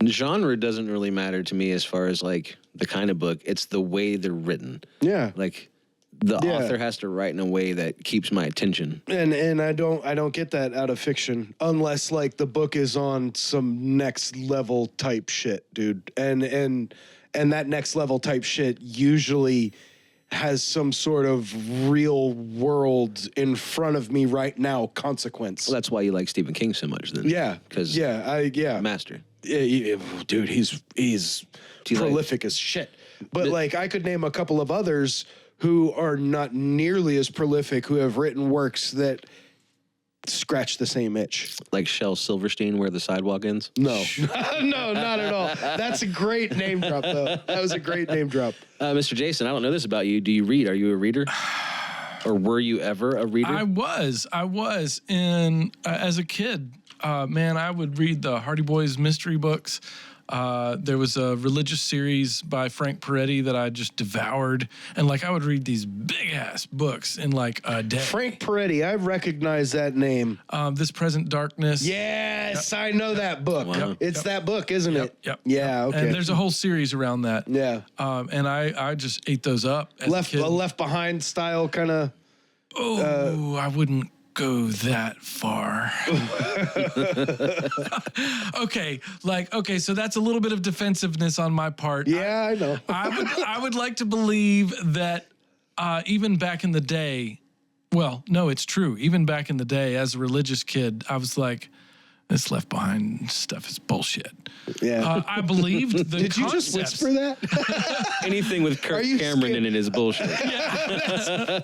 genre doesn't really matter to me as far as like the kind of book. It's the way they're written. Yeah. Like the author has to write in a way that keeps my attention. And I don't get that out of fiction unless like the book is on some next level type shit, dude. And that next level type shit usually has some sort of real world in front of me right now consequence. Well, that's why you like Stephen King so much, then. Yeah. because master. Yeah, dude, he's you prolific as shit. But like I could name a couple of others who are not nearly as prolific, who have written works that scratch the same itch. Like Shel Silverstein, Where the Sidewalk Ends. No, no, not at all. That's a great name drop, though. That was a great name drop. Mr. Jason, I don't know this about you. Do you read? Are you a reader? Or were you ever a reader? I was in as a kid. Man, I would read the Hardy Boys mystery books. There was a religious series by Frank Peretti that I just devoured. And like I would read these big ass books in like a day. Frank Peretti, I recognize that name. This Present Darkness. Yes, I know that book. Wow. It's that book, isn't it? Yep. Yeah, okay. And there's a whole series around that. Yeah. And I just ate those up as a kid. Left Behind style kind of. Oh, I wouldn't go that far. Okay, so that's a little bit of defensiveness on my part. Yeah, I know. I would like to believe that even back in the day, well, no, it's true. Even back in the day, as a religious kid, I was like, this Left Behind stuff is bullshit. Yeah. I believed the Did you just concepts. whisper that? Anything with Kirk you Cameron scared? in it is bullshit.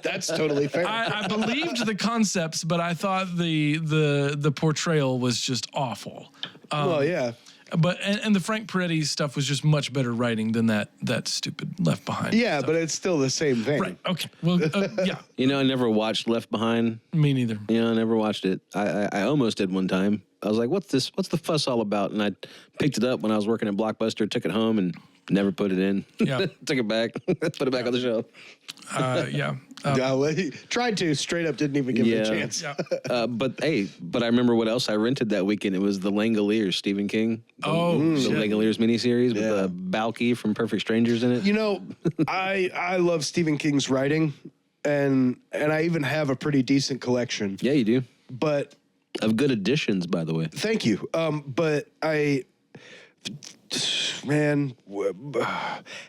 That's totally fair. I believed the concepts, but I thought the portrayal was just awful. Well, yeah. But and the Frank Peretti stuff was just much better writing than that stupid Left Behind. Yeah, stuff. but it's still the same thing. Right. Okay. Well, yeah. You know, I never watched Left Behind. Me neither. You know, I never watched it. I almost did one time. I was like, what's this? What's the fuss all about? And I picked it up when I was working at Blockbuster, took it home, and never put it in. Yeah. Took it back, put it back on the shelf. Yeah. He tried to, straight up didn't even give it a chance. Yeah. But I remember what else I rented that weekend. It was The Langoliers, Stephen King. The shit. Langoliers miniseries with Yeah. Balky from Perfect Strangers in it. You know, I love Stephen King's writing, and I even have a pretty decent collection. Yeah, you do. But Of good editions, by the way. thank you. But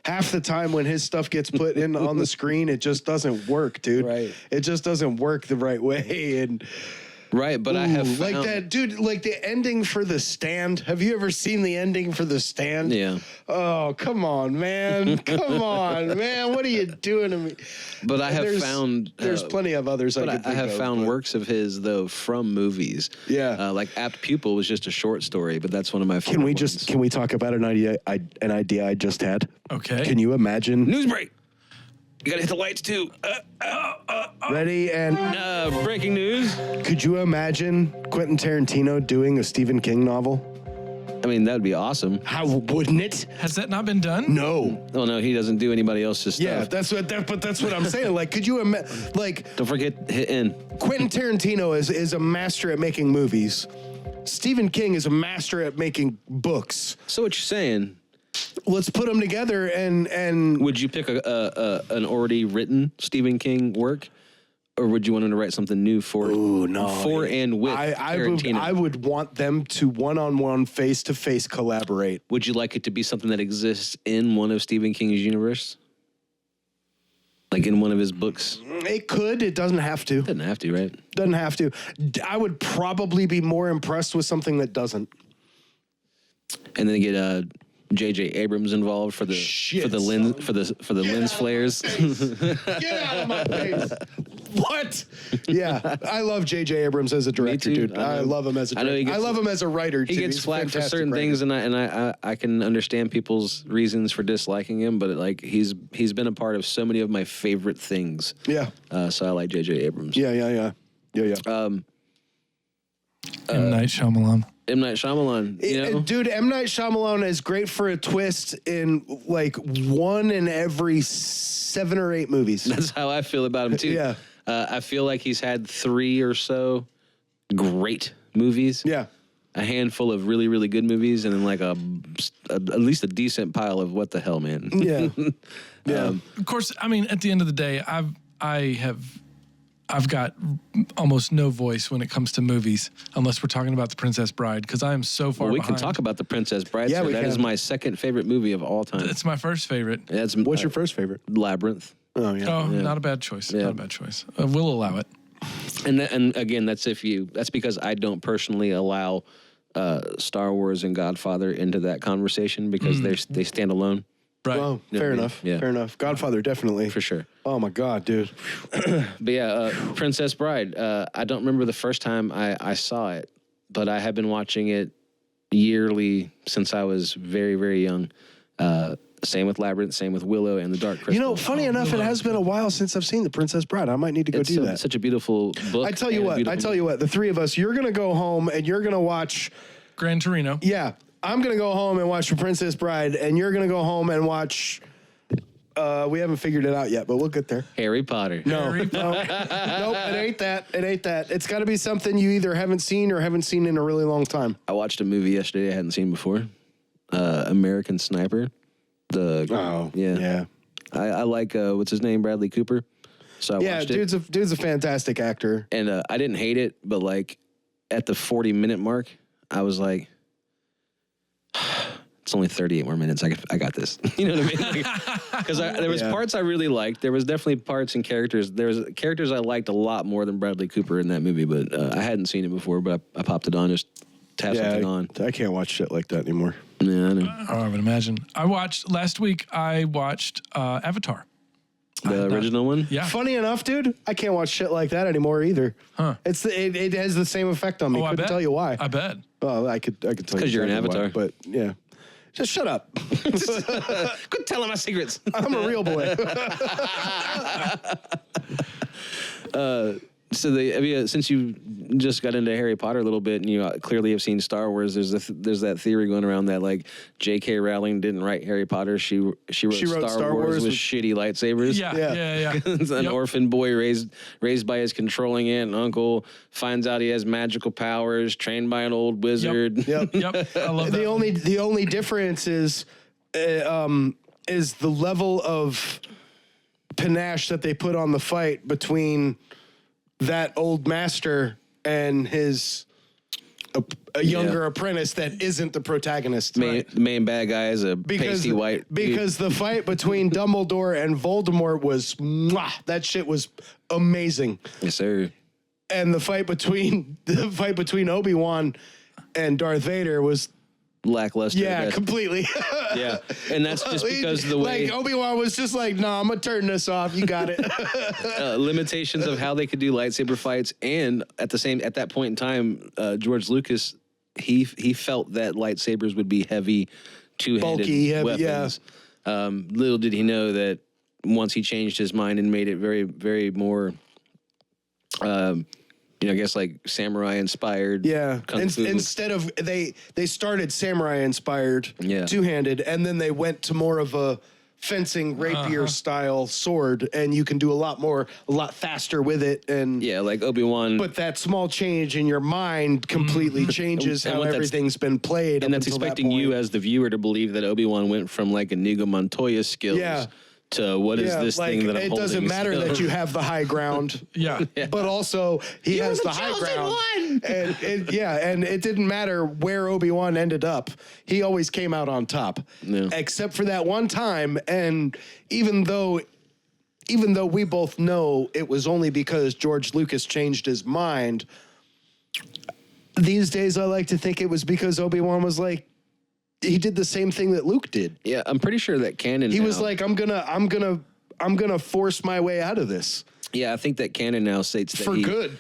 half the time when his stuff gets put in on the screen, it just doesn't work, dude. Right. It just doesn't work the right way. And Right, but I have like found, that, dude. Like the ending for The Stand. Have you ever seen the ending for The Stand? Yeah. Oh, come on, man. Come on, man. What are you doing to me? But I have There's- found There's plenty of others I But could think I have of, found but- works of his though from movies. Yeah. Like Apt Pupil was just a short story, but that's one of my favorite. Can we talk about an idea I just had? Okay. Can you imagine? News break? You gotta hit the lights too. Ready? And Breaking news. could you imagine Quentin Tarantino doing a Stephen King novel? I mean, that would be awesome. How wouldn't it? Has that not been done? No. Oh no, he doesn't do anybody else's stuff. Yeah, that's what I'm saying. Like, could you imagine? Like, Don't forget hit in. Quentin Tarantino is a master at making movies. Stephen King is a master at making books. So what you're saying? Let's put them together and Would you pick an already written Stephen King work, or would you want him to write something new for and with Tarantino? I would want them to one-on-one, face-to-face collaborate. Would you like it to be something that exists in one of Stephen King's universe? Like in one of his books? It could. It doesn't have to. Doesn't have to, right? Doesn't have to. I would probably be more impressed with something that doesn't. And then get J.J. Abrams involved for the lens flares. Get out of my face. What? Yeah, I love J.J. Abrams as a director, too. dude. I love him as a I know director. he gets- I love him as a writer. He too. gets He's a flack for fantastic certain writer. things, and I can understand people's reasons for disliking him. But like he's been a part of so many of my favorite things. Yeah. So I like J.J. Abrams. Yeah. M. Night Shyamalan. M. Night Shyamalan. You know, Dude, M. Night Shyamalan is great for a twist in like one in every 7 or 8 movies. that's how I feel about him too. Yeah. I feel like he's had 3 or so great movies. Yeah. A handful of really, really good movies, and then like at least a decent pile of what the hell, man. Yeah. Yeah. Of course, I mean, at the end of the day, I've got almost no voice when it comes to movies, unless we're talking about The Princess Bride, because I am so far Well, we behind. can talk about The Princess Bride. Yeah, sir. we That can. is my second favorite movie of all time. It's my first favorite. That's What's your first favorite? Labyrinth. Oh, yeah. Oh, not a bad choice. Yeah. Not a bad choice. We'll allow it. And again, that's because I don't personally allow Star Wars and Godfather into that conversation because they stand alone Right. Well, Yeah, fair yeah, enough. yeah. Fair enough. Godfather, definitely. for sure. Oh, my God, dude. But yeah, Princess Bride. I don't remember the first time I saw it, but I have been watching it yearly since I was very, very young. Same with Labyrinth, same with Willow and the Dark Crystal. You know, funny enough, it has been a while since I've seen The Princess Bride. I might need to go it's do that. such a beautiful book. I tell you and a what, beautiful- the 3 of us, you're going to go home and you're going to watch, Gran Torino. yeah, I'm going to go home and watch The Princess Bride, and you're going to go home and watch... we haven't figured it out yet, but we'll get there. Harry Potter. Nope, it ain't that. It ain't that. It's got to be something you either haven't seen or haven't seen in a really long time. I watched a movie yesterday I hadn't seen before. American Sniper. Yeah. I like what's his name, Bradley Cooper. So I watched it. Dude's a fantastic actor. And I didn't hate it, but like at the 40-minute mark, I was like, it's only 38 more minutes. I got this. You know what I mean? Because there was parts I really liked. There was definitely parts and characters. There was characters I liked a lot more than Bradley Cooper in that movie, but I hadn't seen it before, but I popped it on just to have something on. I can't watch shit like that anymore. Yeah, I know. I would imagine. Last week, I watched Avatar. The original one? Yeah. Funny enough, dude, I can't watch shit like that anymore either. Huh. It has the same effect on me. I Couldn't bet. tell you why. I bet. Well, I could tell you. Because you're an exactly why, avatar. but yeah. Just shut up. Quit telling my secrets. I'm a real boy. So since you just got into Harry Potter a little bit, and you clearly have seen Star Wars, there's that theory going around that like J.K. Rowling didn't write Harry Potter. She wrote Star Wars with shitty lightsabers. Yeah. An orphan boy raised by his controlling aunt and uncle finds out he has magical powers, trained by an old wizard. Yep. I love that. The only difference is the level of panache that they put on the fight between that old master and his a younger apprentice that isn't the protagonist. The main bad guy is a pasty white. Because the fight between Dumbledore and Voldemort was that shit was amazing. Yes, sir. And the fight between Obi-Wan and Darth Vader was Lackluster. yeah, completely. Yeah, and that's just because of the way like Obi-Wan was just like, "No, I'm gonna turn this off. You got it." limitations of how they could do lightsaber fights, and at that point in time, George Lucas he felt that lightsabers would be heavy, two-handed Bulky, heavy, weapons. Yeah. Little did he know that once he changed his mind and made it very, very more. I guess like samurai inspired. Yeah. Kung Fu. Instead of they started samurai inspired, Yeah. two-handed, and then they went to more of a fencing rapier style sword, and you can do a lot faster with it. And Yeah, like Obi-Wan. but that small change in your mind completely changes And how what that's- everything's been played. and up that's until that expecting you point. as the viewer to believe that Obi-Wan went from like Inigo Montoya skills to what is this like, thing that I'm it holding? doesn't matter that you have the high ground. Yeah. But also he has the high ground. And it didn't matter where Obi-Wan ended up. He always came out on top. Yeah. Except for that one time. And even though we both know it was only because George Lucas changed his mind, these days I like to think it was because Obi-Wan was like, he did the same thing that Luke did. Yeah, I'm pretty sure that canon. He was like, I'm gonna force my way out of this. Yeah, I think that canon now states that For good.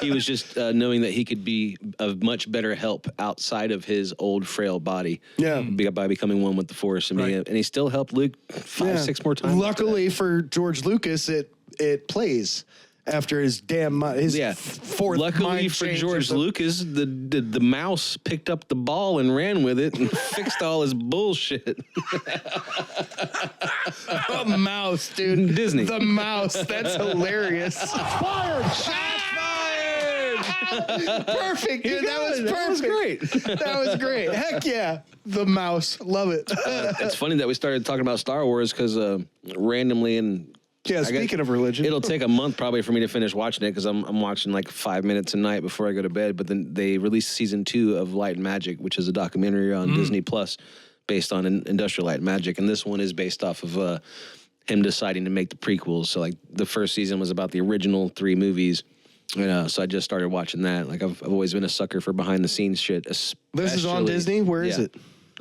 he was just knowing that he could be of much better help outside of his old frail body. Yeah. By becoming one with the Force, and and he still helped Luke 5-6 more times. Luckily for George Lucas, it plays after his fourth. Luckily mind for change or George something. Lucas, the mouse picked up the ball and ran with it and fixed all his bullshit. The mouse, dude. Disney. The mouse. That's hilarious. Perfect, dude. That was perfect. That was great. That was great. Heck yeah. The mouse. Love it. It's funny that we started talking about Star Wars because randomly and. Yeah, speaking of religion. It'll take a month probably for me to finish watching it because I'm watching like 5 minutes a night before I go to bed. But then they released season 2 of Light and Magic, which is a documentary on Disney Plus based on Industrial Light and Magic. And this one is based off of him deciding to make the prequels. So like the first season was about the original 3 movies. So I just started watching that. Like I've always been a sucker for behind the scenes shit. This is on Disney? Where is it?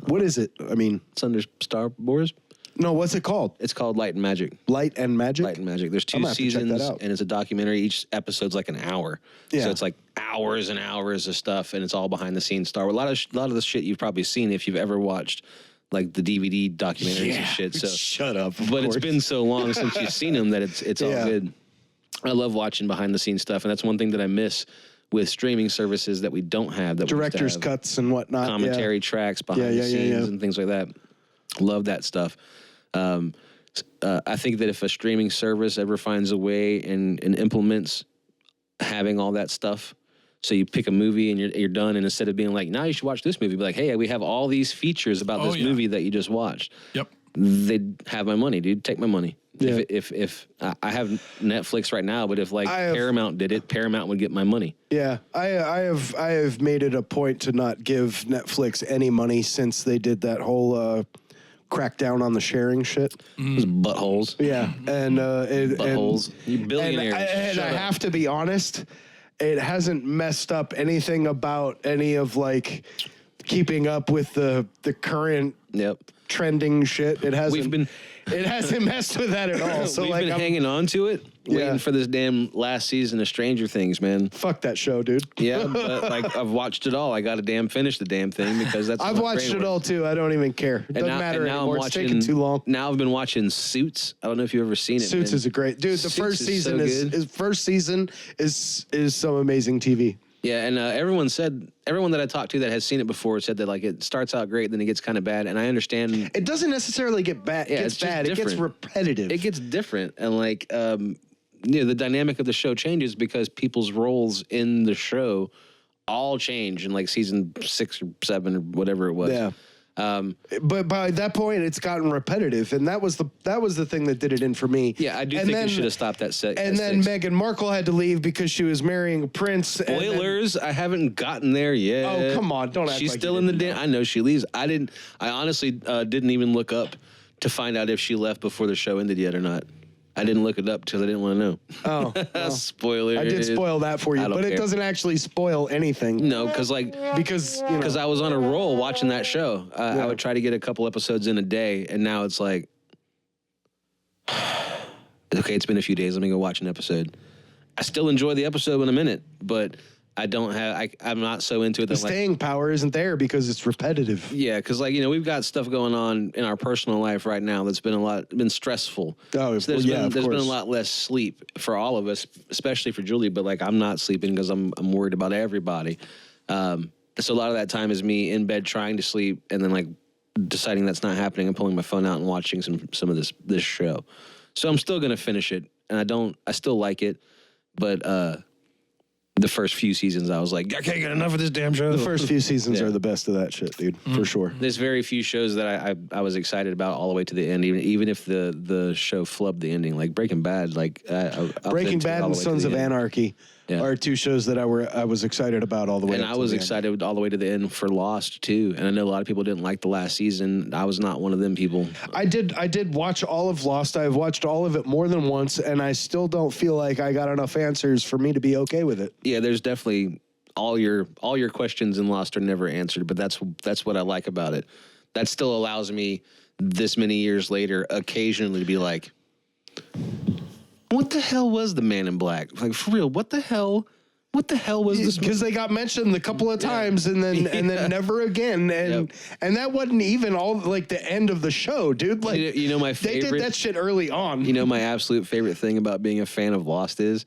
What is it? I mean, it's under Star Wars. No, what's it called? It's called Light and Magic. Light and Magic? Light and Magic. There's 2 I'm gonna have to check seasons, that out. and it's a documentary. Each episode's like an hour. Yeah. So it's like hours and hours of stuff, and it's all behind the scenes Star Wars. A lot of the shit you've probably seen if you've ever watched like the DVD documentaries and shit. So shut up. But it's been so long since you've seen them that it's all good. I love watching behind the scenes stuff, and that's one thing that I miss with streaming services that we don't have. That Director's we used to have. cuts and whatnot. Commentary yeah. tracks behind the scenes and things like that. Love that stuff. I think that if a streaming service ever finds a way and implements having all that stuff, so you pick a movie and you're done, and instead of being like, now you should watch this movie, be like, hey, we have all these features about this movie that you just watched. Yep. They'd have my money, dude. Take my money. Yeah. If I have Netflix right now, but if Paramount did it, Paramount would get my money. Yeah, I have made it a point to not give Netflix any money since they did that whole crackdown on the sharing shit. Those buttholes. Yeah, and buttholes. You billionaires. And I have to be honest, it hasn't messed up anything about any of like keeping up with the current trending shit. It hasn't. It hasn't messed with that at all. So we've like been hanging on to it, waiting for this damn last season of Stranger Things, man. Fuck that show, dude. Yeah, but like I've watched it all. I got to finish the damn thing because that's. I've watched it all too. I don't even care. It doesn't matter anymore. It's taking too long. Now I've been watching Suits. I don't know if you've ever seen it. Suits is a great dude. The first season is some amazing TV. Yeah, and everyone that I talked to that has seen it before said that like it starts out great, then it gets kind of bad, and I understand. It doesn't necessarily get bad. Yeah, it gets bad. It gets repetitive. It gets different, and like the dynamic of the show changes because people's roles in the show all change in like season 6 or 7 or whatever it was. Yeah. But by that point, it's gotten repetitive, and that was the thing that did it in for me. Yeah, I do think they should have stopped that set. And then Meghan Markle had to leave because she was marrying a prince. Spoilers! I haven't gotten there yet. Oh, come on! Don't act She's like still in the damn. I know she leaves. I honestly didn't even look up to find out if she left before the show ended yet or not. I didn't look it up because I didn't want to know. Oh, well, spoiler! I did spoil that for you, but it doesn't actually spoil anything. No, because I was on a roll watching that show. I would try to get a couple episodes in a day, and now it's like, okay, it's been a few days. Let me go watch an episode. I still enjoy the episode in a minute, but I don't have. I'm not so into it. The staying power isn't there because it's repetitive. Yeah, because we've got stuff going on in our personal life right now that's been stressful. Oh, so there's been a lot less sleep for all of us, especially for Julie. But like I'm not sleeping because I'm worried about everybody. So a lot of that time is me in bed trying to sleep, and then like deciding that's not happening and pulling my phone out and watching some of this show. So I'm still gonna finish it, and I still like it, but. The first few seasons, I was like, I can't get enough of this damn show. The first few seasons are the best of that shit, dude, for sure. There's very few shows that I was excited about all the way to the end, even if the show flubbed the ending. Like Breaking Bad, Breaking Bad and Sons of Anarchy are two shows that I was excited about all the way. And I was excited all the way to the end for Lost too. And I know a lot of people didn't like the last season. I was not one of them people. I did watch all of Lost. I've watched all of it more than once, and I still don't feel like I got enough answers for me to be okay with it. Yeah, there's definitely all your questions in Lost are never answered, but that's what I like about it. That still allows me this many years later occasionally to be like, what the hell was the Man in Black? Like for real, what the hell was this? Because they got mentioned a couple of times and then never again, and that wasn't even all like the end of the show, dude. Like my favorite. They did that shit early on. My absolute favorite thing about being a fan of Lost is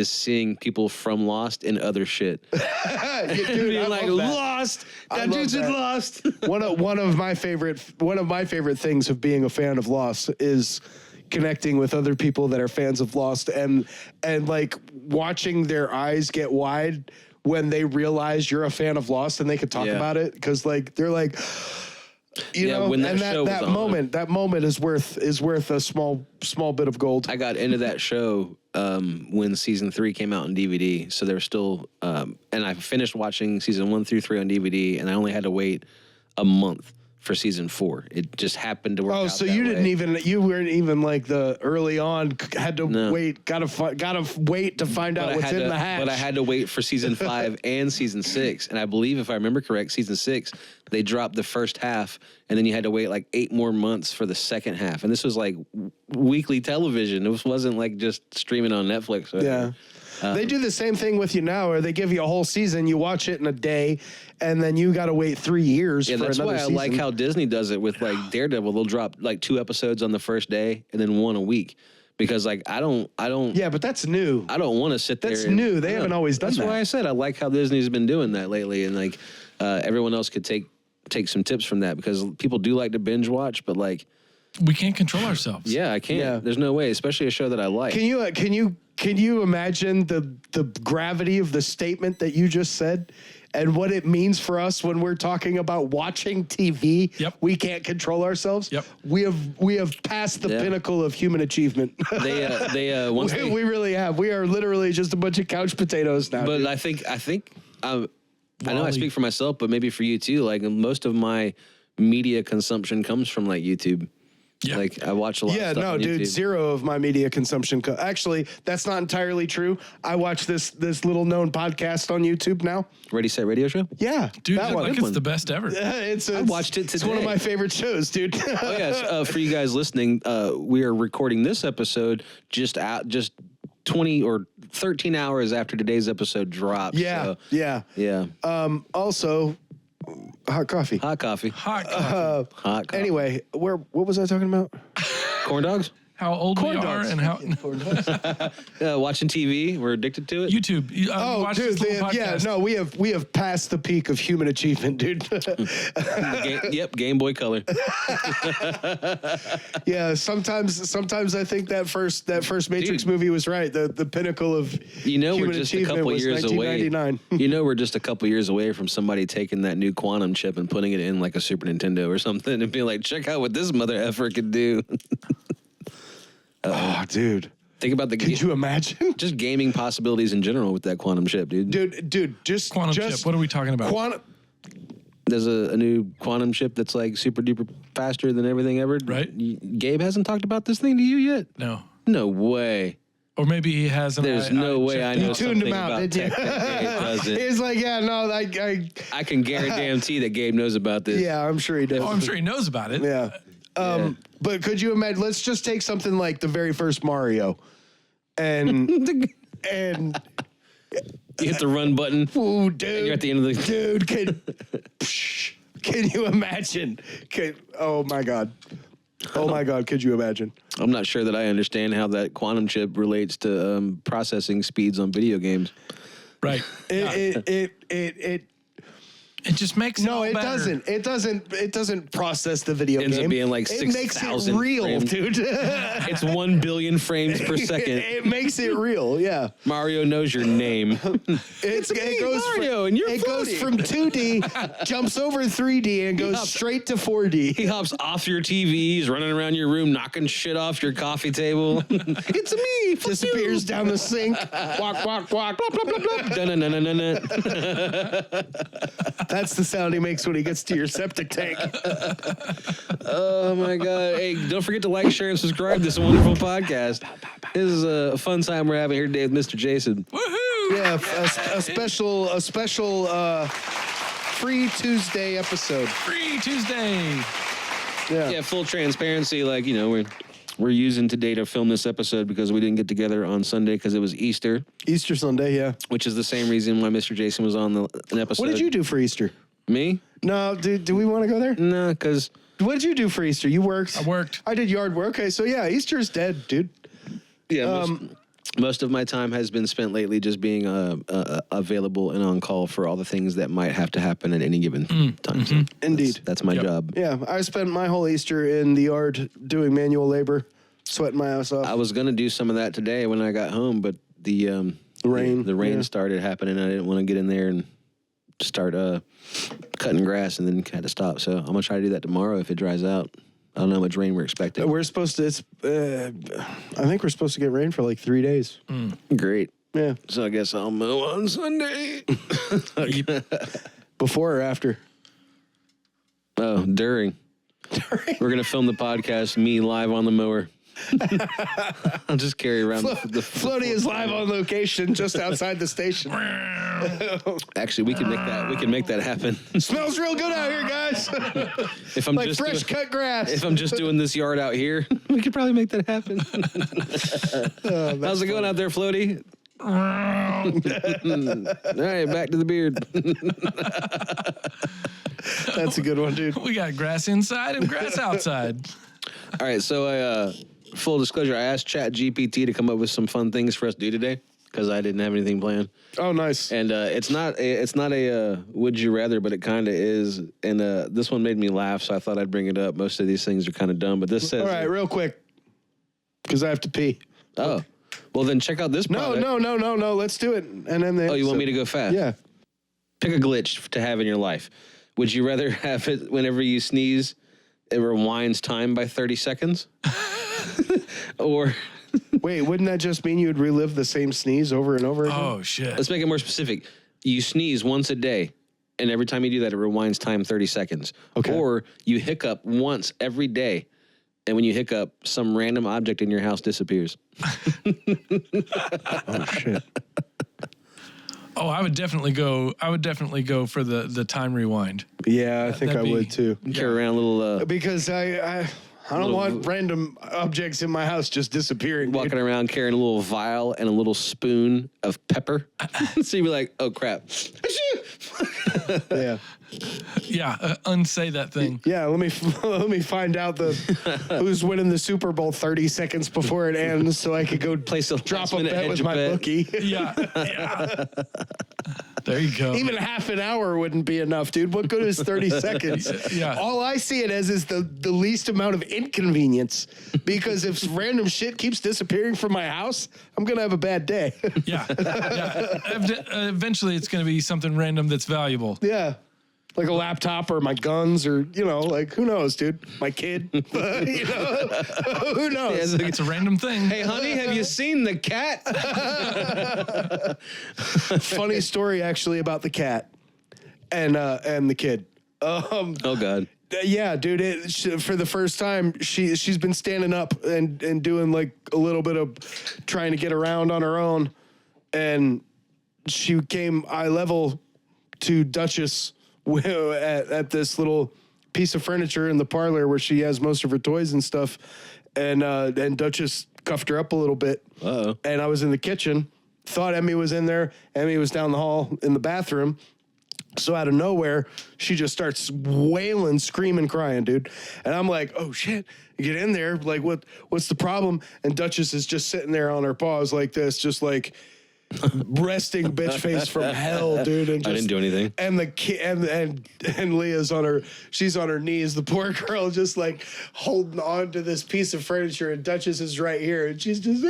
seeing people from Lost in other shit. Dude, being like Lost. That dude's in Lost. One of my favorite things of being a fan of Lost is connecting with other people that are fans of Lost and like watching their eyes get wide when they realize you're a fan of Lost and they could talk about it because like they're like when that moment is worth a small bit of gold. I got into that show when season 3 came out on DVD, so there's still and I finished watching season 1 through 3 on DVD, and I only had to wait a month for season 4. It just happened to work out. Oh, so you weren't even like the early on had to wait, gotta wait to find out what's in the hatch. But I had to wait for season 5 and season 6, and I believe if I remember correct, season 6 they dropped the first half, and then you had to wait like 8 more months for the second half, and this was like weekly television. It wasn't like just streaming on Netflix. Yeah. They do the same thing with you now, or they give you a whole season, you watch it in a day, and then you got to wait 3 years for another season. That's why I like how Disney does it with like Daredevil. They'll drop like 2 episodes on the first day and then 1 a week. because like I don't. Yeah, but that's new. I don't want to sit there. That's new. They haven't always done That's that. why I said I like how Disney's been doing that lately, and like everyone else could take some tips from that because people do like to binge watch, but like We can't control ourselves. yeah, I can't. Yeah. There's no way, especially a show that I like. Can you imagine the gravity of the statement that you just said and what it means for us when we're talking about watching TV? Yep. We can't control ourselves. Yep. We have passed the pinnacle of human achievement. They once we really have. We are literally just a bunch of couch potatoes now. But dude. I think I know I Wally. speak for myself, but maybe for you too. Like most of my media consumption comes from like YouTube. Yeah. Like I watch a lot. Yeah, of stuff no, on dude, YouTube. zero of my media consumption. Actually, that's not entirely true. I watch this little known podcast on YouTube now. Ready Set Radio Show. Yeah, Dude, that like one. it's the best ever. I watched it It's one of today. my favorite shows, dude. Oh yes, for you guys listening, we are recording this episode just 20 or 13 hours after today's episode dropped. Yeah, so, yeah. yeah. Also, hot coffee. Hot coffee. Hot coffee. Hot coffee. Anyway, what was I talking about? Corn dogs. How old we Corn are dogs. and how Watching TV. We're addicted to it. YouTube. Watch this little podcast. we have passed the peak of human achievement, dude. Game Boy Color. Yeah, sometimes I think that first Matrix Dude. movie was right. The pinnacle of We're human just a achievement couple was years away. 1999. We're just a couple years away from somebody taking that new quantum chip and putting it in like a Super Nintendo or something and being like, check out what this mother effer could do. Oh, dude. Think about Could you imagine? just gaming possibilities in general with that quantum chip, dude. Dude, just Quantum chip. What are we talking about? There's a new quantum chip that's like super duper faster than everything ever. Right. Gabe hasn't talked about this thing to you yet? No. No way. Or maybe he has. There's no way I know You tuned something him out, about didn't you? tech that Gabe doesn't. He's like, yeah, no, I can guarantee that Gabe knows about this. yeah, I'm sure he does. Oh, I'm sure he knows about it. Yeah. But could you imagine? Let's just take something like the very first Mario, and You hit the run button. ooh, And dude, you're at the end of the. dude, can you imagine? Oh my god, could you imagine? I'm not sure that I understand how that quantum chip relates to processing speeds on video games. Right. It It just makes no, all it better. doesn't. It doesn't process the video Ends up game. being like it makes it 6,000 real, frames. dude. It's 1 billion frames per second. It makes it real. Yeah. Mario knows your name. It goes Mario, from, and you're it goes Floaty. from 2D, jumps over 3D, and goes straight to 4D. He hops off your TVs, running around your room, knocking shit off your coffee table. It's me. Fuck Disappears down the sink. Walk, walk, walk. Blah, blah, blah, blah. Dun-dun-dun-dun-dun. That's the sound he makes when he gets to your septic tank. Oh my God. Hey, don't forget to like, share, and subscribe to this wonderful podcast. This is a fun time we're having here today with Mr. Jason. Woohoo! Yeah, a special free Tuesday episode. Free Tuesday. Yeah, full transparency. Like, we're using today to film this episode because we didn't get together on Sunday because it was Easter, Easter Sunday, yeah. which is the same reason why Mr. Jason was on an episode. What did you do for Easter? Me? No, do we want to go there? No, because What did you do for Easter? You worked. I worked. I did yard work. Okay, so yeah, Easter's dead, dude. most of my time has been spent lately just being available and on call for all the things that might have to happen at any given time. So Indeed. That's my job. Yeah, I spent my whole Easter in the yard doing manual labor, sweating my ass off. I was going to do some of that today when I got home, but the rain, the rain yeah. started happening. I didn't want to get in there and start cutting grass and then had to stop. So I'm going to try to do that tomorrow if it dries out. I don't know how much rain we're expecting. We're supposed to. I think we're supposed to get rain for like 3 days. Great. Yeah, So I guess I'll mow on Sunday. before or after. Oh, during. We're going to film the podcast, me live on the mower. I'll just carry around the Floaty is live on location just outside the station. Actually, we can make that happen. Smells real good out here, guys. If I'm Like just fresh doing, cut grass. if I'm just doing this yard out here, we could probably make that happen. How's it going out there, Floaty? All right, back to the beard. That's a good one, dude. We got grass inside and grass outside. All right, so full disclosure, I asked ChatGPT to come up with some fun things for us to do today because I didn't have anything planned. Oh, nice. And it's not a would you rather, but it kind of is. And this one made me laugh, so I thought I'd bring it up. Most of these things are kind of dumb, but this says... All right, real quick, because I have to pee. Oh. Well, then check out this product. No. Let's do it. And then You want me to go fast? Yeah. Pick a glitch to have in your life. Would you rather have it whenever you sneeze, it rewinds time by 30 seconds? Or... Wait, wouldn't that just mean you'd relive the same sneeze over and over again? Oh, shit. Let's make it more specific. You sneeze once a day, and every time you do that, it rewinds time 30 seconds. Okay. Or you hiccup once every day, and when you hiccup, some random object in your house disappears. Oh, shit. Oh, I would definitely go for the time rewind. Yeah, I think I would too. Carry around a little... Because I don't want random objects in my house just disappearing. walking dude. around carrying a little vial and a little spoon of pepper. So you'd be like, oh, crap. Yeah. Yeah, unsay that thing. Yeah, let me find out who's winning the Super Bowl 30 seconds before it ends, so I could go Place a drop a last-minute bet with hedge my bet. bookie. Yeah. There you go. Even half an hour wouldn't be enough, dude. What good is 30 seconds? Yeah. All I see it as is the least amount of inconvenience, because if random shit keeps disappearing from my house, I'm gonna have a bad day. Yeah. Eventually, it's going to be something random that's valuable. Yeah. Like a laptop or my guns or, like, who knows, dude? My kid. Who knows? It's a random thing. Hey, honey, have you seen the cat? Funny story, actually, about the cat and the kid. Oh, God. Yeah, dude. For the first time, she's been standing up and doing like a little bit of trying to get around on her own, and she came eye level to Duchess at this little piece of furniture in the parlor where she has most of her toys and stuff, and Duchess cuffed her up a little bit. Uh-oh. And I was in the kitchen, thought Emmy was in there. Emmy was down the hall in the bathroom. So out of nowhere, she just starts wailing, screaming, crying, dude. And I'm like, oh shit, get in there. Like, what's the problem? And Duchess is just sitting there on her paws like this, just like resting bitch face from hell, dude. And just, I didn't do anything. And the kid and Leah's she's on her knees. The poor girl just like holding on to this piece of furniture, and Duchess is right here, and she's just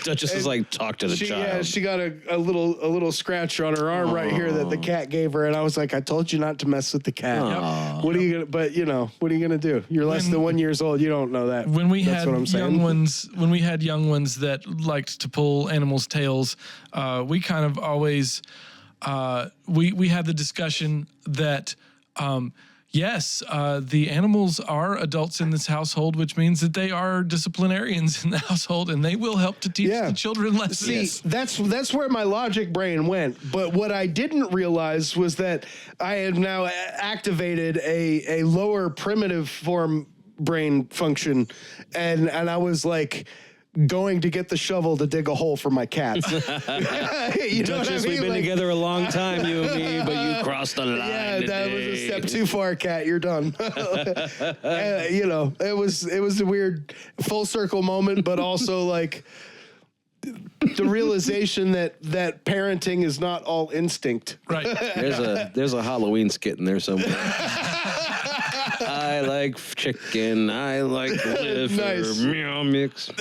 Duchess is like, talk to the child. Yeah, she got a little scratch on her arm right here that the cat gave her, and I was like, I told you not to mess with the cat. What are you gonna? But what are you gonna do? You're less than 1 year old. You don't know that. When we That's had what I'm saying. young ones that liked to pull animals' tails, we kind of always we had the discussion that yes, the animals are adults in this household, which means that they are disciplinarians in the household, and they will help to teach the children lessons. See, that's where my logic brain went. But what I didn't realize was that I had now activated a lower primitive form brain function, and I was like going to get the shovel to dig a hole for my cats. You know Duchess, what I mean? we've been together a long time, you and me, but you crossed the line. Yeah, that was a today. step too far, cat. You're done. It was a weird full circle moment, but also like the realization that parenting is not all instinct. Right. There's a Halloween skit in there somewhere. I like chicken. I like liver. Nice. Meow mix.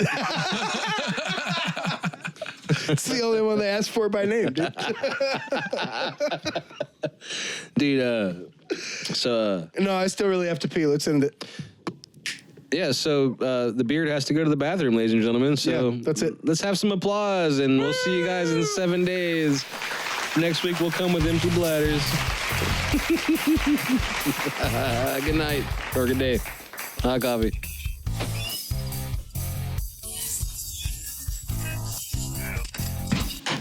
It's the only one they asked for by name, dude. Dude, No, I still really have to pee. Let's end it. yeah, so the beard has to go to the bathroom, ladies and gentlemen. So Yeah, that's it. Let's have some applause, and we'll see you guys in 7 days. Next week, we'll come with empty bladders. Good night, or good day. Hot coffee.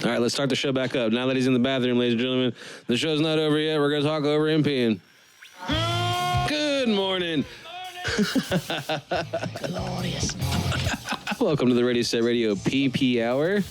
All right, let's start the show back up. Now that he's in the bathroom, ladies and gentlemen, the show's not over yet. We're going to talk over him peeing. Good morning. Glorious. Welcome to the Radio Set Radio PP Hour.